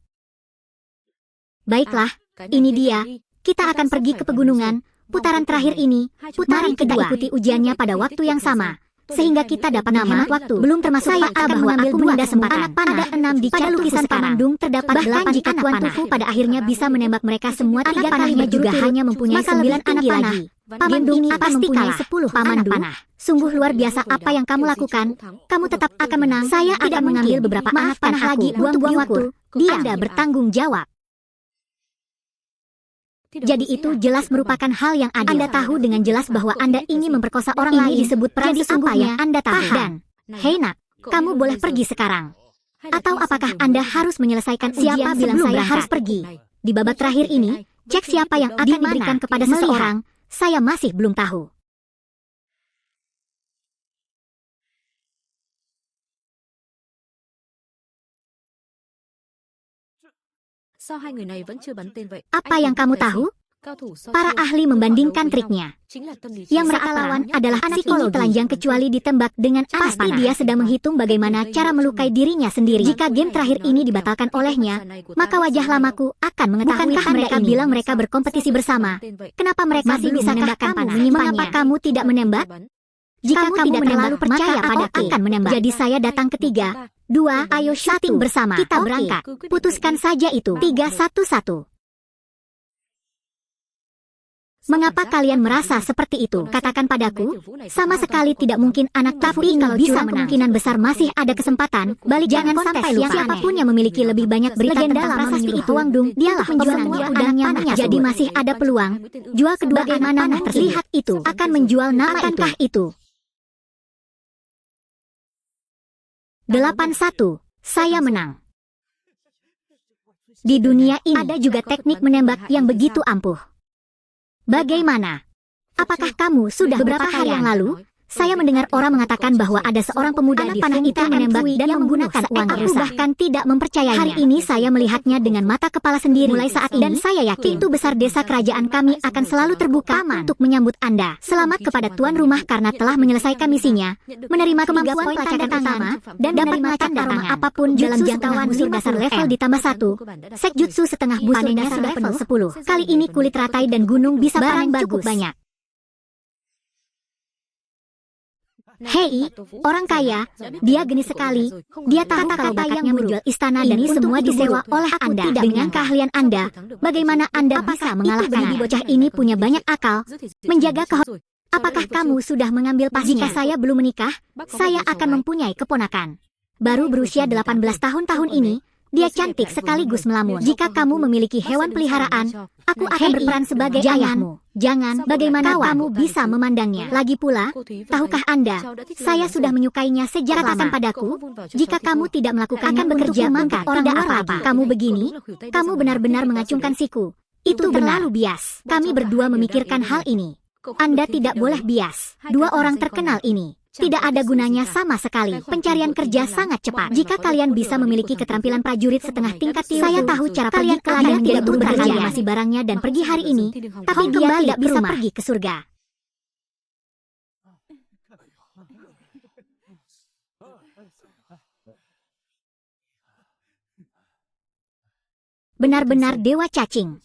Baiklah, ini dia. Kita akan pergi ke pegunungan. Putaran terakhir ini, putaran kedua, ikuti ujiannya pada waktu yang sama, sehingga kita dapat menghemat waktu. Belum termasuk saya akan mengambil 2 kesempatan. Anak panah ada 6 di pada lukisan Pamandung terdapat 8 jika Tuan Tufu pada akhirnya bisa menembak mereka semua 3 kalinya juga hanya mempunyai 9 anak panah. Pamandung akan mempunyai 10 Pamandung. Sungguh luar biasa apa yang kamu lakukan. Kamu tetap akan menang. Saya akan mengambil beberapa anak panah lagi. Buang-buang waktu. Anda bertanggung jawab. Jadi itu jelas merupakan hal yang adil. Anda tahu dengan jelas bahwa Anda ingin memperkosa orang lain. Disebut perang sesungguhnya. Anda tahu. Dan, hei nak, kamu boleh pergi sekarang. Atau apakah Anda harus menyelesaikan siapa bilang saya harus pergi? Di babak terakhir ini, cek siapa yang akan diberikan kepada seseorang. Saya masih belum tahu. Apa yang kamu tahu? Para ahli membandingkan triknya. Yang mereka lawan adalah anak ini telanjang kecuali ditembak dengan anak panah. Pasti dia sedang menghitung bagaimana cara melukai dirinya sendiri. Jika game terakhir ini dibatalkan olehnya, maka wajah lamaku akan mengetahui. Bukankah mereka bilang mereka berkompetisi bersama? Kenapa mereka masih bisa menembakkan panah? Mengapa kamu tidak menembak? Jika kamu tidak terlalu percaya padaku, akan menembak. Jadi saya datang ketiga. 2, ayo syuting bersama. Kita berangkat. Putuskan saja itu. 3-1-1. Mengapa kalian merasa seperti itu? Katakan padaku. Sama sekali tidak mungkin anak tapi kalau bisa kemungkinan besar masih ada kesempatan. Balik jangan sampai lupa. Siapapun yang memiliki lebih banyak berita tentang prasasti itu Wang Dung, dialah pemenangnya udangnya menyatu. Jadi masih ada peluang. Jual kedua bagaimana terlihat itu akan menjual nama itu. 8-1. Saya menang. Di dunia ini ada juga teknik menembak yang begitu ampuh. Bagaimana? Apakah kamu sudah beberapa hari yang lalu? Saya mendengar orang mengatakan bahwa ada seorang pemuda di panah itu menembak dan menggunakan uang rusa. Bahkan tidak mempercayainya. Hari ini saya melihatnya dengan mata kepala sendiri. Mulai saat ini, dan saya yakin pintu besar desa kerajaan kami akan selalu terbuka untuk menyambut Anda. Selamat kepada tuan rumah karena telah menyelesaikan misinya, menerima kemampuan pelacakan utama, dan dapat melacak aroma apapun dalam jangkauan busur dasar level ditambah 1. Sekjutsu setengah busur dasar level 10. Kali ini kulit ratai dan gunung bisa panen cukup banyak. Hei, orang kaya, dia genis sekali. Dia tahu kalau bakatnya menjual istana ini semua disewa oleh Anda. Dengan keahlian Anda, bagaimana Anda bisa mengalahkannya? Bocah ini punya banyak akal, menjaga kehormatan. Apakah kamu sudah mengambil pastinya? Jika saya belum menikah, saya akan mempunyai keponakan. Baru berusia 18 tahun ini, dia cantik sekaligus melamun. Jika kamu memiliki hewan peliharaan, aku akan berperan sebagai ayahmu. Jangan, bagaimana kamu bisa memandangnya? Lagi pula, tahukah Anda, saya sudah menyukainya sejak lama. Katakan padaku, jika kamu tidak melakukan akan bekerja maka orang luar apa? Kamu begini, kamu benar-benar mengacungkan siku. Itu terlalu bias. Kami berdua memikirkan hal ini. Anda tidak boleh bias. 2 orang terkenal ini tidak ada gunanya sama sekali. Pencarian kerja sangat cepat. Jika kalian bisa memiliki keterampilan prajurit setengah tingkat, saya tahu cara kalian ke ladang tidak bekerja masih barangnya dan pergi hari ini, tapi dia tidak bisa pergi ke surga. Benar-benar dewa cacing.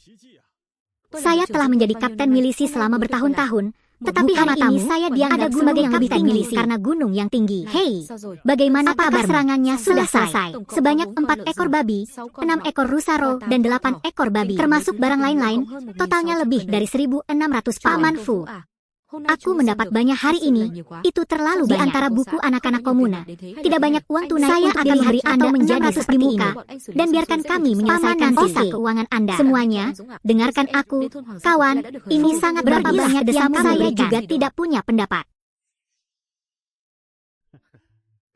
Saya telah menjadi kapten milisi selama bertahun-tahun. Tetapi hari ini saya dianggap sebagai yang lebih tinggi karena gunung yang tinggi. Hei, bagaimana kabar? Serangannya sudah selesai. Sebanyak 4 ekor babi, 6 ekor rusaro, dan 8 ekor babi. Termasuk barang lain-lain, totalnya lebih dari 1.600 Paman Fu. Aku mendapat banyak hari ini. Itu terlalu banyak. Di antara buku anak-anak komuna, tidak banyak uang tunai. Saya akan memberi Anda menjadi seperti ini. Dan biarkan kami menyelesaikan sisa keuangan Anda. Semuanya, dengarkan aku, kawan. Ini sangat berapa banyak yang saya juga tidak punya pendapat.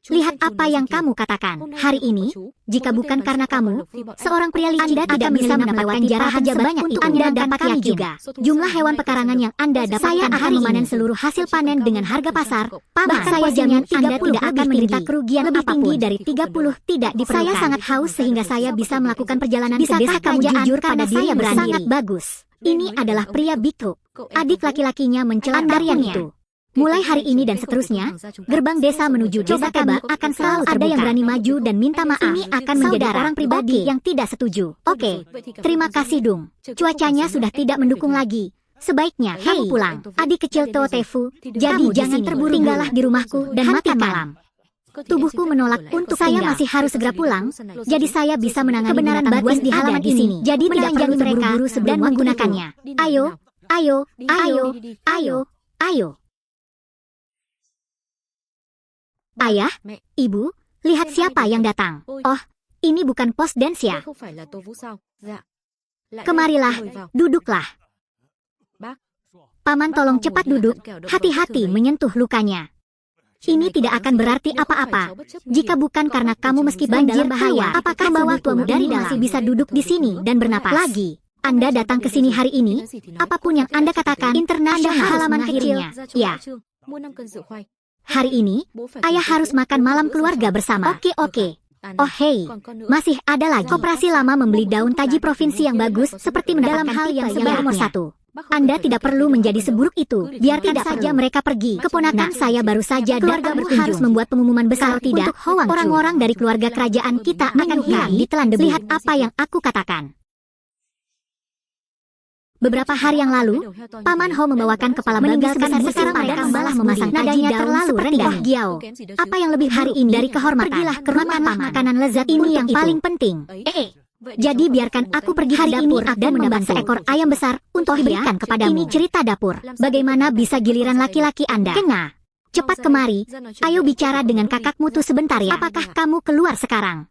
Lihat apa yang kamu katakan. Hari ini, jika bukan karena kamu, seorang pria licik Anda tidak bisa mendapatkan jarahan sebanyak itu. Anda dapat juga. Jumlah hewan pekarangan yang Anda dapatkan akan memanen seluruh hasil panen dengan harga pasar. Bahkan saya jamin Anda tidak akan menderita kerugian lebih tinggi dari 30 tidak diperlukan. Saya sangat haus sehingga saya bisa melakukan perjalanan ke desa kamu jujur pada saya berani. Sangat bagus. Ini adalah pria Biko. Adik laki-lakinya mencela tarian itu. Mulai hari ini dan seterusnya, gerbang desa menuju desa Keba akan selalu ada yang berani maju dan minta maaf. Ini akan menjadi orang pribadi yang tidak setuju. Oke, terima kasih Dung. Cuacanya sudah tidak mendukung lagi. Sebaiknya kamu pulang. Adik kecil Totefu, jadi jangan terburu, tinggallah di rumahku dan makan malam. Tubuhku menolak untuk saya masih harus segera pulang, jadi saya bisa menangani kebenaran batis di halaman ini. Jadi tidak perlu terburu-buru sebelum menggunakannya. Ayo, ayo, ayo, ayo, ayo. Ayah, ibu, lihat siapa yang datang. Oh, ini bukan pos dance ya. Kemarilah, duduklah. Paman tolong cepat duduk, hati-hati menyentuh lukanya. Ini tidak akan berarti apa-apa. Jika bukan karena kamu meski banjir bahaya, apakah bawa tuamu dari dalam masih bisa duduk di sini dan bernapas? Lagi, Anda datang ke sini hari ini, apapun yang Anda katakan, internasional halaman kecilnya. Ya. Hari ini, ayah harus makan malam keluarga bersama. Oke. Oh hei, masih ada lagi. Koperasi lama membeli daun taji provinsi yang bagus seperti mendapatkan hal yang sebaik nomor 1. Anda tidak perlu menjadi seburuk itu. Biar tidak saja mereka pergi. Keponakan saya baru saja keluarga harus membuat pengumuman besar tidak. Orang-orang dari keluarga kerajaan kita akan hilang ditelan debu. Lihat apa yang aku katakan. Beberapa hari yang lalu, Paman Ho membawakan kepala meninggalkan sekarang mereka malah memasang nadanya terlalu rendah. Giao, apa yang lebih hari ini dari kehormatan? Pergilah ke rumah Paman. Makanan lezat ini yang paling penting. Jadi biarkan aku pergi hari ini dan mendapat seekor ayam besar untuk diberikan kepadamu. Ini cerita dapur. Bagaimana bisa giliran laki-laki Anda? Kenga, cepat kemari. Ayo bicara dengan kakakmu tuh sebentar ya. Apakah kamu keluar sekarang?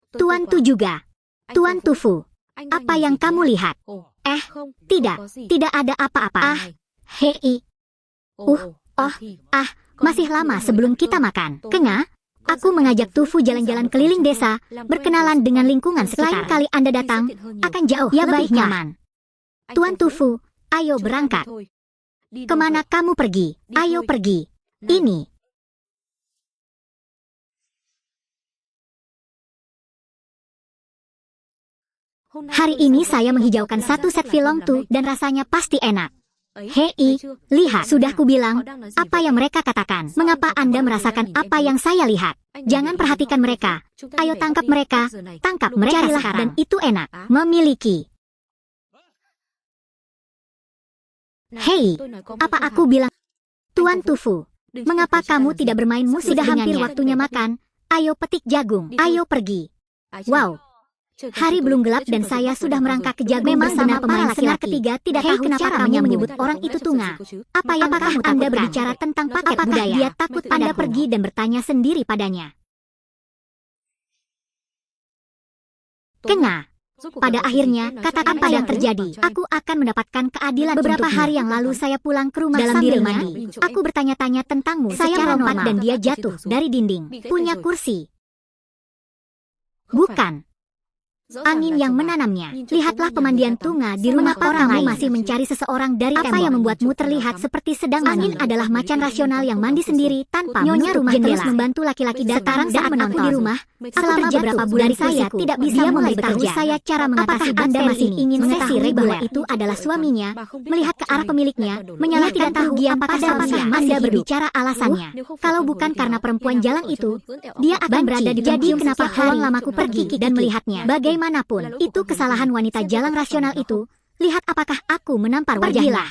Tuan Tu juga. Tuan Tufu, apa yang kamu lihat? Tidak ada apa-apa. Hei. Masih lama sebelum kita makan. Kenga, aku mengajak Tufu jalan-jalan keliling desa, berkenalan dengan lingkungan sekitar. Lain kali Anda datang, akan jauh lebih nyaman. Tuan Tufu, ayo berangkat. Kemana kamu pergi? Ayo pergi. Ini. Hari ini saya menghijaukan satu set Filong Tu dan rasanya pasti enak. Hei, lihat, sudah kubilang, apa yang mereka katakan. Mengapa Anda merasakan apa yang saya lihat? Jangan perhatikan mereka. Ayo tangkap mereka carilah sekarang. Dan itu enak, memiliki. Hei, apa aku bilang? Tuan Tufu, mengapa kamu tidak bermain musik? Sudah hampir waktunya makan. Ayo petik jagung, ayo pergi. Wow. Hari belum gelap dan saya sudah merangkak ke jagung. Memang benar pemain senar ketiga tidak tahu cara menyebut orang itu Tunga. Apakah Anda berbicara tentang paket budaya? Dia takut Anda pergi dan bertanya sendiri padanya. Kenga, pada akhirnya, katakan apa yang terjadi. Aku akan mendapatkan keadilan. Beberapa hari yang lalu saya pulang ke rumah dalam diri mandi. Aku bertanya-tanya tentangmu. Saya melompat dan dia jatuh dari dinding. Punya kursi. Bukan. Angin yang menanamnya. Lihatlah pemandian Tunga di rumah orang lain. Masih mencari seseorang dari tembok. Apa yang membuatmu terlihat seperti sedang mandi? Angin adalah macan rasional yang mandi sendiri tanpa Nyonya rumah jendela. Terus membantu laki-laki datang saat menonton di rumah. Selama beberapa bulan saya tidak bisa mulai bekerja. Saya cara mengatasi Anda masih ingin sesi bahwa itu adalah suaminya, melihat ke arah pemiliknya, menyalahkan kerugian pada suaminya. Anda berbicara alasannya. Kalau bukan karena perempuan jalan itu, dia akan berada di jadi kenapa Holong lamaku pergi dan melihatnya. Bagaimanapun, itu kesalahan wanita jalan rasional itu. Lihat apakah aku menampar wajahnya.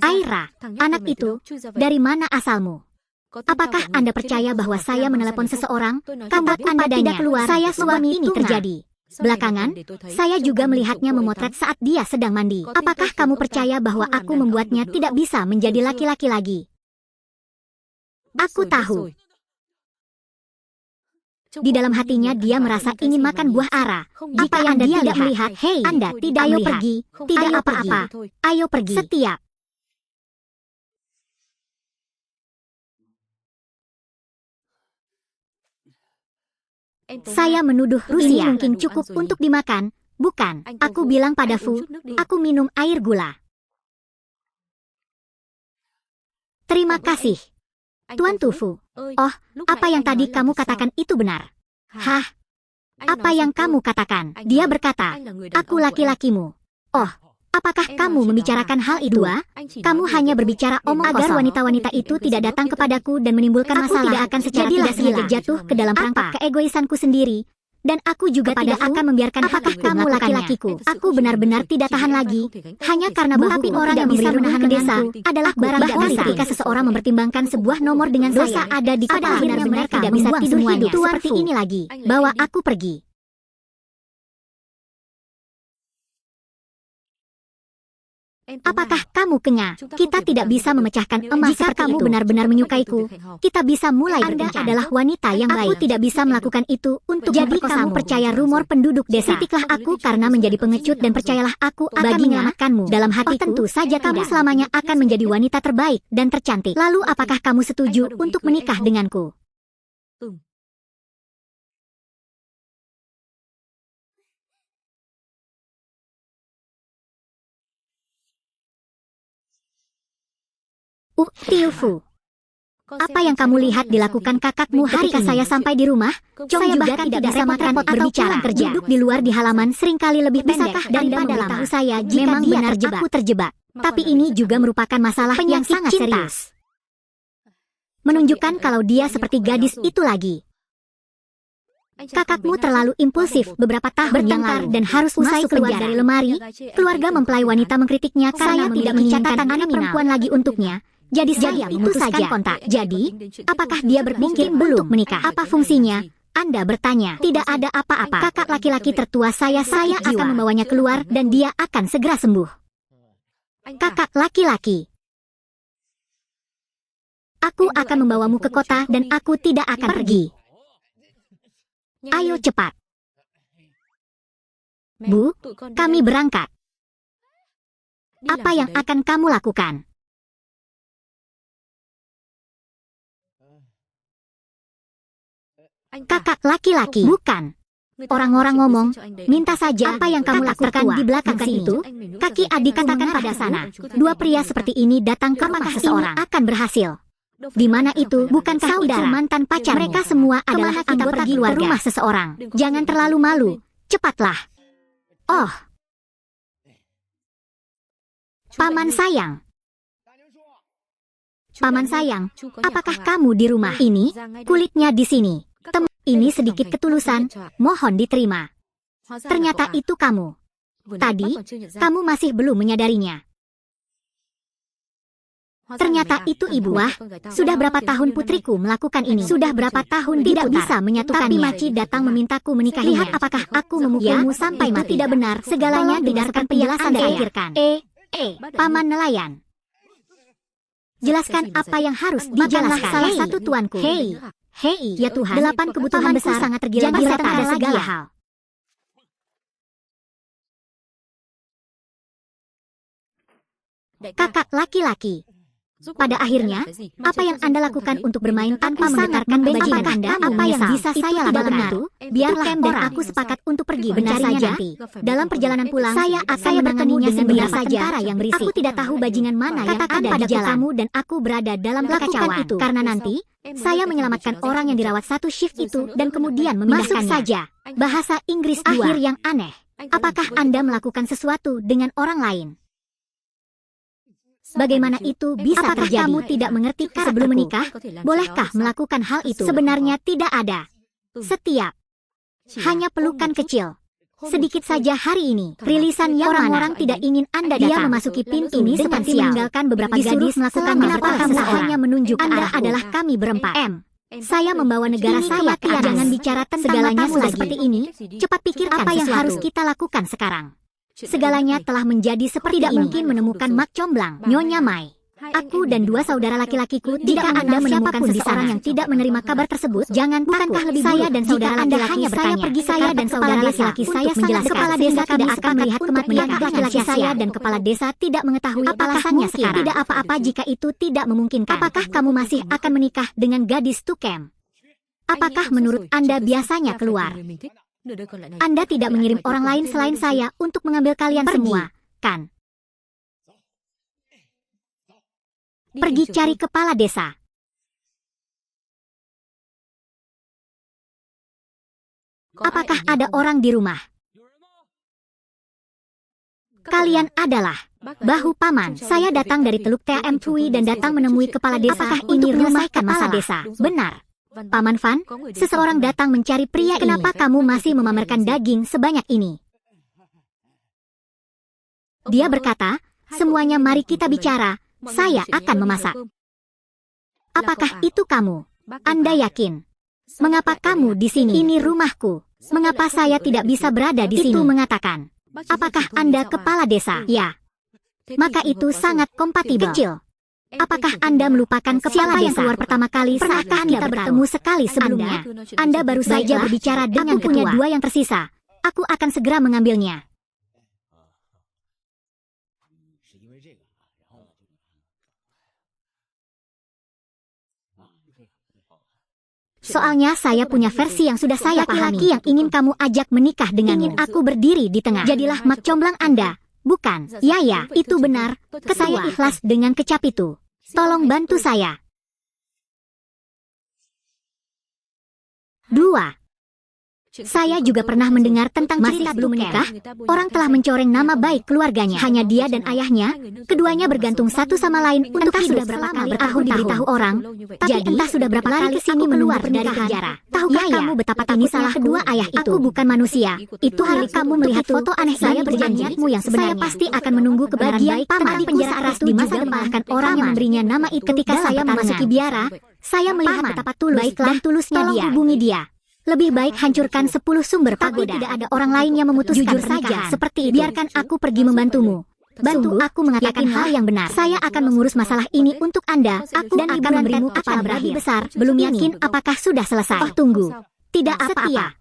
Aira, anak itu, dari mana asalmu? Apakah Anda percaya bahwa saya menelepon seseorang? Kamu Anda tidak keluar, saya suami ini terjadi. Belakangan, saya juga melihatnya memotret saat dia sedang mandi. Apakah kamu percaya bahwa aku membuatnya tidak bisa menjadi laki-laki lagi? Aku tahu. Di dalam hatinya dia merasa ingin makan buah ara. Jika Anda tidak melihat, hei, Anda tidak melihat. Pergi, tidak apa-apa. Ayo pergi. Setiap Saya menuduh Rusia mungkin cukup untuk dimakan. Bukan, aku bilang pada Fu, aku minum air gula. Terima kasih, Tuan Tufu. Oh, apa yang tadi kamu katakan itu benar? Hah? Apa yang kamu katakan? Dia berkata, aku laki-lakimu. Oh, apakah kamu membicarakan hal itu? Kamu hanya berbicara omong agar wanita-wanita itu tidak datang kepadaku dan menimbulkan masalah. Aku tidak akan secara tidak sengaja jatuh ke dalam perangkap keegoisanku sendiri. Dan aku juga tidak akan membiarkan apakah kamu laki-lakiku. Aku benar-benar tidak tahan lagi. Hanya karena tapi orang yang bisa menahan desa adalah barang politik. Ketika seseorang mempertimbangkan sebuah nomor dengan dosa ada di kepala benar-benar tidak bisa tidur hidup seperti ini lagi. Bawa aku pergi. Apakah kamu kenyang? Kita tidak bisa memecahkan emas. Jika kamu benar-benar menyukaiku, kita bisa mulai berbincang. Anda adalah wanita yang baik. Aku tidak bisa melakukan itu untuk jadi kamu percaya rumor penduduk desa. Kritiklah aku karena menjadi pengecut dan percayalah aku akan menyelamatkanmu. Dalam hatiku, tentu saja kamu selamanya akan menjadi wanita terbaik dan tercantik. Lalu apakah kamu setuju untuk menikah denganku? Tiufu, apa yang kamu lihat dilakukan kakakmu ketika saya sampai di rumah? Saya bahkan tidak bisa makan atau berbicara. Duduk di luar di halaman seringkali lebih pendek daripada memberitahu saya jika memang dia benar aku terjebak. Tapi ini juga merupakan masalah yang sangat serius. Menunjukkan kalau dia seperti gadis itu lagi. Kakakmu terlalu impulsif beberapa tahun yang lalu dan harus usai keluar dari lemari. Keluarga mempelai wanita mengkritiknya karena tidak menginginkan anak perempuan lagi untuknya. Jadi saya memutuskan kontak. Jadi, apakah dia berpikir belum menikah? Apa fungsinya? Anda bertanya. Tidak ada apa-apa. Kakak laki-laki tertua saya akan membawanya keluar dan dia akan segera sembuh. Kakak laki-laki. Aku akan membawamu ke kota dan aku tidak akan pergi. Ayo cepat. Bu, kami berangkat. Apa yang akan kamu lakukan? Kakak laki-laki, bukan. Orang-orang ngomong, minta saja apa yang kamu lakukan di belakang si itu. Kaki adik katakan pada sana. Dua pria seperti ini datang ke rumah seseorang akan berhasil. Di mana itu? Bukankah itu mantan pacar? Mereka semua adalah anggota keluarga rumah seseorang. Jangan terlalu malu. Cepatlah. Oh. Paman sayang. Paman sayang, apakah kamu di rumah ini? Kulitnya di sini. Ini sedikit ketulusan, mohon diterima. Ternyata itu kamu. Tadi, kamu masih belum menyadarinya. Ternyata itu ibu. Wah, sudah berapa tahun putriku melakukan ini? Sudah berapa tahun tidak bisa menyatukannya? Tapi Maci datang memintaku menikahinya. Lihat apakah aku memukulmu sampai mati? Tidak benar, segalanya berdasarkan penjelasan saya. Paman nelayan. Jelaskan apa yang harus dijelaskan. Salah satu tuanku. Hei, ya Tuhan, 8 kebutuhan besar sangat tergila-gila pada segala hal. Kakak laki-laki. Pada akhirnya, apa yang Anda lakukan untuk bermain tanpa menggetarkan bajingan Anda? Apa yang bisa saya lakukan itu? Biarlah dan aku sepakat untuk pergi mencarinya nanti. Dalam perjalanan pulang, saya akan menanganinya dengan beberapa tentara yang berisik. Aku tidak tahu bajingan mana yang ada di jalan. Kamu dan aku berada dalam kekacauan itu. Karena nanti, saya menyelamatkan orang yang dirawat satu shift itu dan kemudian memindahkannya. Masuk saja. Bahasa Inggris akhir yang aneh. Apakah Anda melakukan sesuatu dengan orang lain? Bagaimana itu bisa terjadi? Kamu tidak mengerti sebelum menikah? Bolehkah melakukan hal itu? Sebenarnya tidak ada. Setiap. Hanya pelukan kecil. Sedikit saja hari ini. Rilisan yang orang-orang tidak ingin Anda datang. Dia memasuki pintu ini seperti meninggalkan beberapa gadis melakukan kenapa kamu hanya menunjuk Anda adalah kami berempat. Saya membawa negara saya ke atas. Jangan bicara tentang segalanya seperti ini. Cepat pikirkan apa yang harus kita lakukan sekarang. Segalanya telah menjadi seperti tidak mungkin menemukan mak comblang, Nyonya Mai. Aku dan dua saudara laki-lakiku tidak Anda menemukan seseorang yang tidak menerima kabar tersebut. Jangan, bukankah lebih saya dan saudara Anda hanya bertanya? Pergi saya dan saudara laki-laki saya menjelaskan. Kepala desa tidak akan melihat kematian laki-laki saya dan kepala desa tidak mengetahui apa alasannya sekarang. Tidak apa-apa jika itu tidak memungkinkan. Apakah kamu masih akan menikah dengan gadis Tukem? Apakah menurut Anda biasanya keluar? Anda tidak mengirim orang lain selain saya untuk mengambil kalian semua, kan? Pergi cari kepala desa. Apakah ada orang di rumah? Kalian adalah bahu paman. Saya datang dari Teluk TM Pui dan datang menemui kepala desa. Apakah ini rumah kepala desa? Benar. Paman Fan, seseorang datang mencari pria ini. Kenapa kamu masih memamerkan daging sebanyak ini? Dia berkata, semuanya mari kita bicara. Saya akan memasak. Apakah itu kamu? Anda yakin? Mengapa kamu di sini? Ini rumahku. Mengapa saya tidak bisa berada di sini? Itu mengatakan. Apakah Anda kepala desa? Ya. Maka itu sangat kompatibel. Kecil. Apakah Anda melupakan kepala desa yang keluar pertama kali saat kita bertemu sekali sebelumnya? Anda baru saja berbicara dengan ketua. Aku punya 2 yang tersisa. Aku akan segera mengambilnya. Soalnya saya punya versi yang sudah saya pahami. Laki yang ingin kamu ajak menikah denganmu. Ingin aku berdiri di tengah. Jadilah mak comblang Anda. Bukan. Ya, itu benar. Saya ikhlas dengan kecap itu. Tolong bantu saya. 2. Saya juga pernah mendengar tentang cerita belum menikah, orang telah mencoreng nama baik keluarganya. Hanya dia dan ayahnya, keduanya bergantung satu sama lain untuk hidup. Sudah berapa kali aku diberitahu orang, tapi entah sudah berapa kali kesini keluar dari penjara. Tahukah kamu betapa ini salah kedua ayah itu? Aku bukan manusia. Itu milik kamu melihat foto aneh saya berjanjimu yang sebenarnya. Saya pasti akan menunggu kebenaran baik paman di penjara keras di masa depan. Orang yang memberinya nama itu ketika saya memasuki biara, saya melihat betapa tulus dan tulusnya dia. Hubungi dia. Lebih baik hancurkan 10 sumber pagoda. Tidak ada orang lain yang memutuskan. Jujur saja, seperti itu. Biarkan aku pergi membantumu. Bantu aku mengatakan hal yang benar. Saya akan mengurus masalah ini untuk Anda. Aku dan akan memberimu apa lebih besar. Belum yakin apakah sudah selesai. Oh, tunggu. Tidak apa-apa.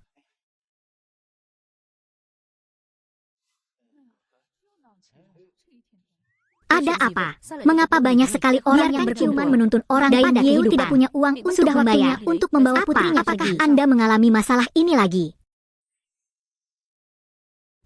Ada apa? Mengapa banyak sekali orang yang berkuman menuntun orang pada kehidupan? Tidak punya uang sudah membayar untuk membawa putrinya pergi. Apakah Anda mengalami masalah ini lagi?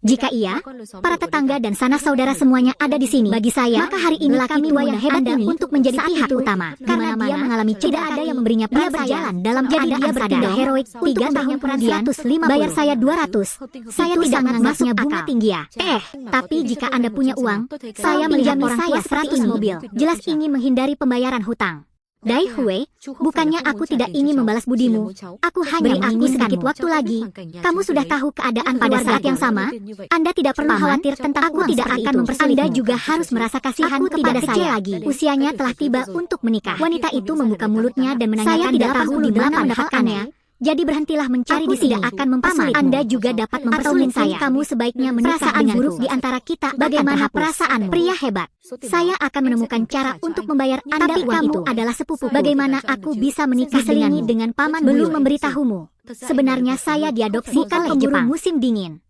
Jika iya, para tetangga dan sanak saudara semuanya ada di sini. Bagi saya, maka hari ini kami yang hebat ini untuk menjadi pihak utama. Karena dia mengalami tidak ada yang memberinya peran berjalan dalam keadaan bertindak heroik. 3 tahun kemudian, bayar saya 200. Saya tidak menganggapnya bunga tinggi ya. Tapi jika Anda punya uang, saya melihat orang saya 100 mobil. Jelas ingin menghindari pembayaran hutang. Dai Hui, bukannya aku tidak ingin membalas budimu. Aku hanya ingin sedikit waktu lagi. Kamu sudah tahu keadaan pada saat yang sama. Anda tidak perlu khawatir tentang aku tidak akan mempersulit. Anda juga harus merasa kasihan kepada saya lagi. Usianya telah tiba untuk menikah. Wanita itu membuka mulutnya dan menanyakan saya tidak tahu di mana mendapatkannya. Jadi berhentilah mencari di sini. Tidak akan mempersulit. Anda juga dapat mempersulit saya. Kamu sebaiknya menikah perasaan buruk di antara kita. Bagaimana perasaan pria hebat? Saya akan menemukan cara untuk membayar Anda uang itu. Adalah sepupu. Bagaimana aku bisa menikah denganmu dengan paman belum memberitahumu? Sebenarnya saya diadopsi oleh Jepang. Musim dingin.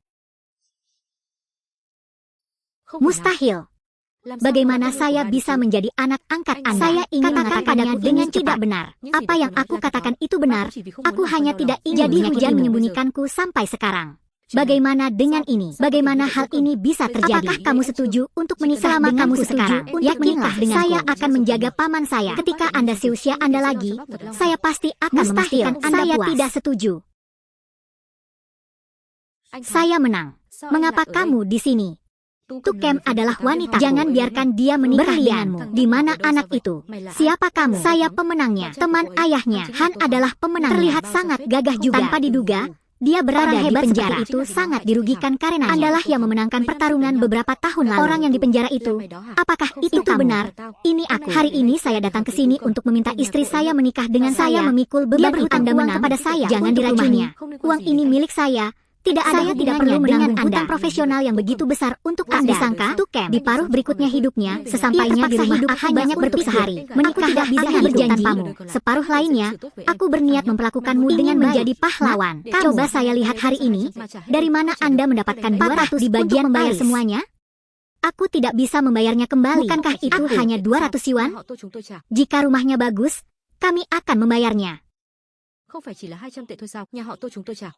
Mustahil. Bagaimana saya bisa menjadi anak angkat Anda? Saya ingin mengatakannya dengan tidak benar. Apa yang aku katakan itu benar. Aku hanya tidak ingin jadi hujan menyembunyikanku sampai sekarang. Bagaimana dengan ini? Bagaimana hal ini bisa terjadi? Apakah kamu setuju untuk menikah selama kamu sekarang? Yakinlah dengan saya akan menjaga paman saya. Ketika Anda seusia Anda lagi, saya pasti akan memastikan Anda puas. Saya tidak setuju. Saya menang. Mengapa kamu di sini? Tukem adalah wanita. Jangan biarkan dia menikah denganmu. Di mana anak itu? Siapa kamu? Saya pemenangnya. Teman ayahnya. Han adalah pemenangnya. Terlihat sangat gagah juga. Tanpa diduga, dia berada di penjara. Itu sangat dirugikan karena Andalah yang memenangkan pertarungan beberapa tahun lalu. Orang yang di penjara itu. Apakah itu benar? Ini aku. Hari ini saya datang ke sini untuk meminta istri saya menikah dengan saya. Memikul beban hutang uang kepada saya. Jangan diracuni. Uang ini milik saya. Saya tidak perlu menanggung hutang profesional yang begitu besar untuk Anda. Disangka, di paruh berikutnya hidupnya, sesampainya di rumah aku hanya berpikir sehari. Menikah tidak bisa hidup tanpamu. Separuh lainnya, aku berniat memperlakukanmu dengan menjadi pahlawan. Coba saya lihat hari ini, dari mana Anda mendapatkan 200 di bagian membayar semuanya? Aku tidak bisa membayarnya kembali. Bukankah itu hanya 200 yuan? Jika rumahnya bagus, kami akan membayarnya. Không phải chỉ là 200 tệ thôi sao? Nhà họ Tô chúng tôi trả.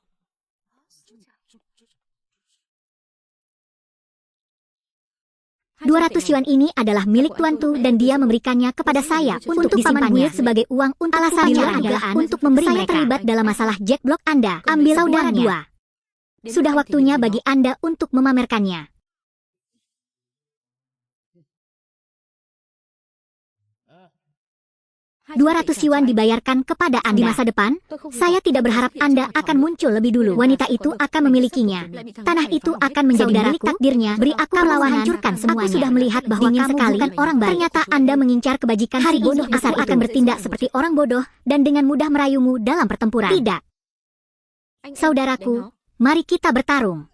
$200 ini adalah milik Tuan Tu dan dia memberikannya kepada saya untuk disimpannya sebagai uang untuk alasannya adalah untuk memberi saya terlibat dalam masalah Jack Block Anda. Ambil saudara 2. Sudah waktunya bagi Anda untuk memamerkannya. $200 dibayarkan kepada Anda. Di masa depan, saya tidak berharap Anda akan muncul lebih dulu. Wanita itu akan memilikinya. Tanah itu akan menjadi milik takdirnya. Beri aku perlawanan, hancurkan semuanya. Aku sudah melihat bahwa kamu sekali bukan orang baik. Ternyata Anda mengincar kebajikan hari bodoh besar akan bertindak seperti orang bodoh dan dengan mudah merayumu dalam pertempuran. Tidak. Saudaraku, mari kita bertarung.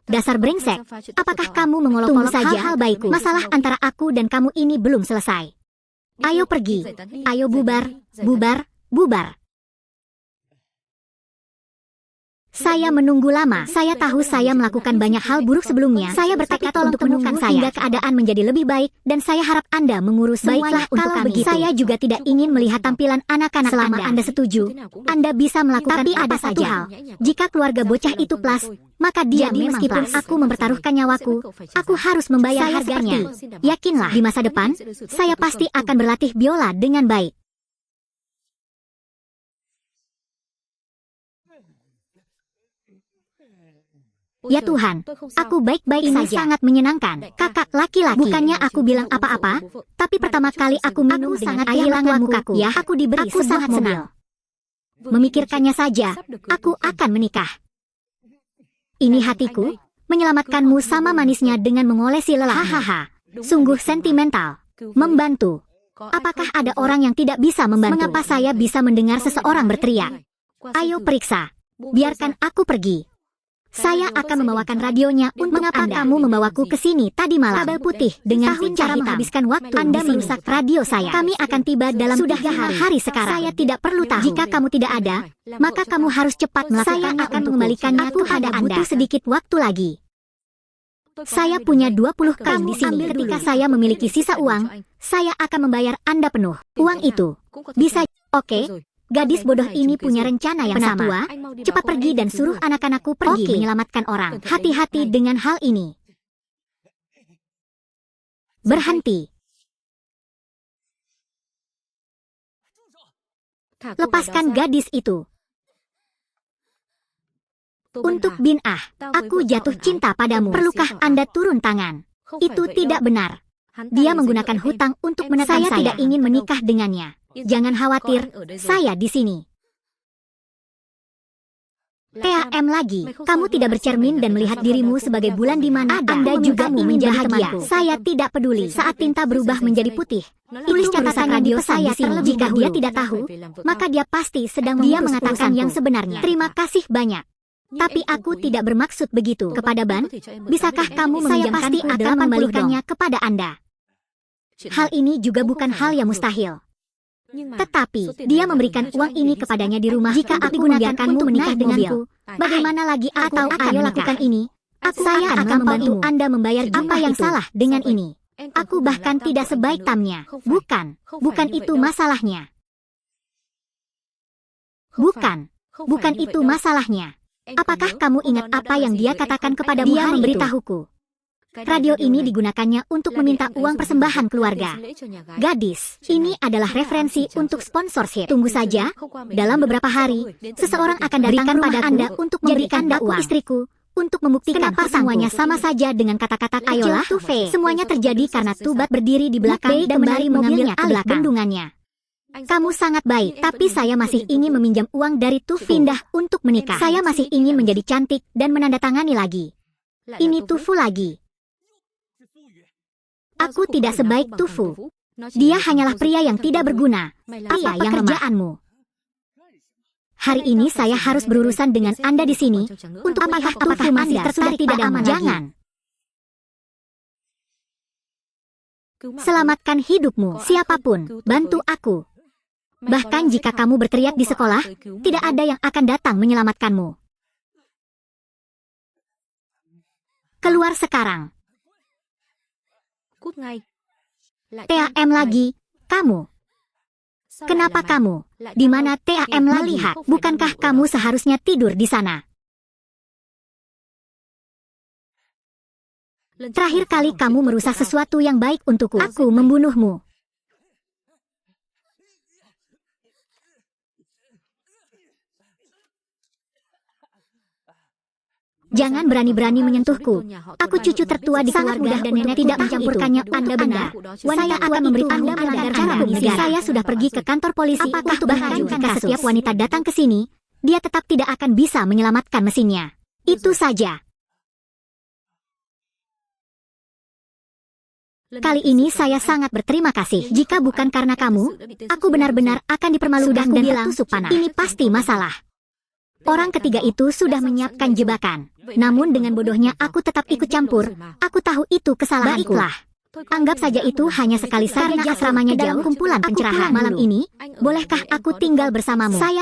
Dasar brengsek, apakah kamu mengolok-olok hal-hal baikku? Masalah antara aku dan kamu ini belum selesai. Ayo pergi, ayo bubar, bubar, bubar. Saya menunggu lama. Saya tahu saya melakukan banyak hal buruk sebelumnya. Saya bertekad untuk menemukan saya hingga keadaan menjadi lebih baik dan saya harap Anda mengurus semuanya untuk kami. Saya juga tidak ingin melihat tampilan anak-anak selama Anda setuju. Anda bisa melakukan ada satu hal. Jika keluarga bocah itu plus, maka dia meskipun aku mempertaruhkan nyawaku, aku harus membayar harganya. Yakinlah di masa depan, saya pasti akan berlatih biola dengan baik. Ya Tuhan, aku baik-baik saja. Ini sangat menyenangkan. Kakak laki-laki. Bukannya aku bilang apa-apa, tapi pertama kali aku minum sangat kehilangan mukaku. Ya, aku diberi aku sangat senang. Memikirkannya saja, aku akan menikah. Ini hatiku, menyelamatkanmu sama manisnya dengan mengolesi lelah. Hahaha, sungguh sentimental. Membantu. Apakah ada orang yang tidak bisa membantu? Mengapa saya bisa mendengar seseorang berteriak? Ayo periksa. Biarkan aku pergi. Saya akan membawakan radionya untuk Anda. Mengapa kamu membawaku ke sini tadi malam? Kabel putih dengan cara menghabiskan waktu. Anda merusak radio saya. Kami akan tiba dalam sudah 3 hari sekarang. Saya tidak perlu tahu. Jika kamu tidak ada, maka kamu harus cepat melakukannya. Saya akan mengembalikannya kepada Anda. Butuh sedikit waktu lagi. Saya punya 20 kain di sini. Ketika saya memiliki sisa uang, saya akan membayar Anda penuh. Uang itu bisa. Oke. Gadis bodoh ini punya rencana yang sama. Penatua, cepat pergi dan suruh anak-anakku pergi menyelamatkan orang. Hati-hati dengan hal ini. Berhenti. Lepaskan gadis itu. Untuk Bin Ah, aku jatuh cinta padamu. Perlukah Anda turun tangan? Itu tidak benar. Dia menggunakan hutang untuk menekan saya. Saya tidak ingin menikah dengannya. Jangan khawatir, saya di sini. TAM lagi, kamu tidak bercermin dan melihat dirimu sebagai bulan di mana Anda juga ingin bahagia. Saya tidak peduli saat tinta berubah menjadi putih. Tulis catatan radio saya terlebih dahulu. Jika dia tidak tahu, maka dia pasti sedang dia mengatakan yang sebenarnya. Terima kasih banyak. Tapi aku tidak bermaksud begitu. Kepada Ban, bisakah kamu meminjamkan saya pasti akan mengembalikannya kepada Anda. Hal ini juga bukan hal yang mustahil. Tetapi, dia memberikan uang ini kepadanya di rumah. Jika aku membiarkanmu menikah denganku, bagaimana lagi atau ayo lakukan ini? Saya akan membantu Anda membayar apa yang salah dengan ini. Aku bahkan tidak sebaik Tamnya. Bukan itu masalahnya. Bukan itu masalahnya. Apakah kamu ingat apa yang dia katakan kepadamu? Dia memberitahuku. Radio ini digunakannya untuk meminta uang persembahan keluarga. Gadis, ini adalah referensi untuk sponsorship. Tunggu saja, dalam beberapa hari, seseorang akan datang pada Anda untuk memberikan dakwah istriku, untuk membuktikan kenapa semuanya sama saja dengan kata-kata ayolah. Semuanya terjadi karena Tubat berdiri di belakang dan kembali mengambilnya alih bendungannya. Kamu sangat baik, tapi saya masih ingin meminjam uang dari Tufu. Pindah untuk menikah. Saya masih ingin menjadi cantik dan menandatangani lagi. Ini Tufu lagi. Aku tidak sebaik Tufu. Dia hanyalah pria yang tidak berguna. Pria yang pekerjaanmu. Hari ini saya harus berurusan dengan Anda di sini. Untuk apakah Tufu masih tertarik padamu? Jangan. Selamatkan hidupmu. Siapapun, bantu aku. Bahkan jika kamu berteriak di sekolah, tidak ada yang akan datang menyelamatkanmu. Keluar sekarang. Cút ngay. TAM lagi, kamu. Kenapa kamu? Di mana TAM lagi? Lihat, bukankah kamu seharusnya tidur di sana? Terakhir kali kamu merusak sesuatu yang baik untukku. Aku membunuhmu. Jangan berani-berani menyentuhku. Aku cucu tertua di keluarga dan nenek tidak mencampurkannya. Anda benar. Saya akan memberitahu Anda melanggar cara negara. Saya sudah pergi ke kantor polisi. Apakah bahkan jika setiap wanita datang ke sini, dia tetap tidak akan bisa menyelamatkan mesinnya. Itu saja. Kali ini saya sangat berterima kasih. Jika bukan karena kamu, aku benar-benar akan dipermalukan dan bertusuk panah. Ini pasti masalah. Orang ketiga itu sudah menyiapkan jebakan. Namun dengan bodohnya aku tetap ikut campur. Aku tahu itu kesalahanku. Baiklah. Anggap saja itu hanya sekali saja. Karena asramanya jauh kumpulan pencerahan malam ini. Bolehkah aku tinggal bersamamu? Saya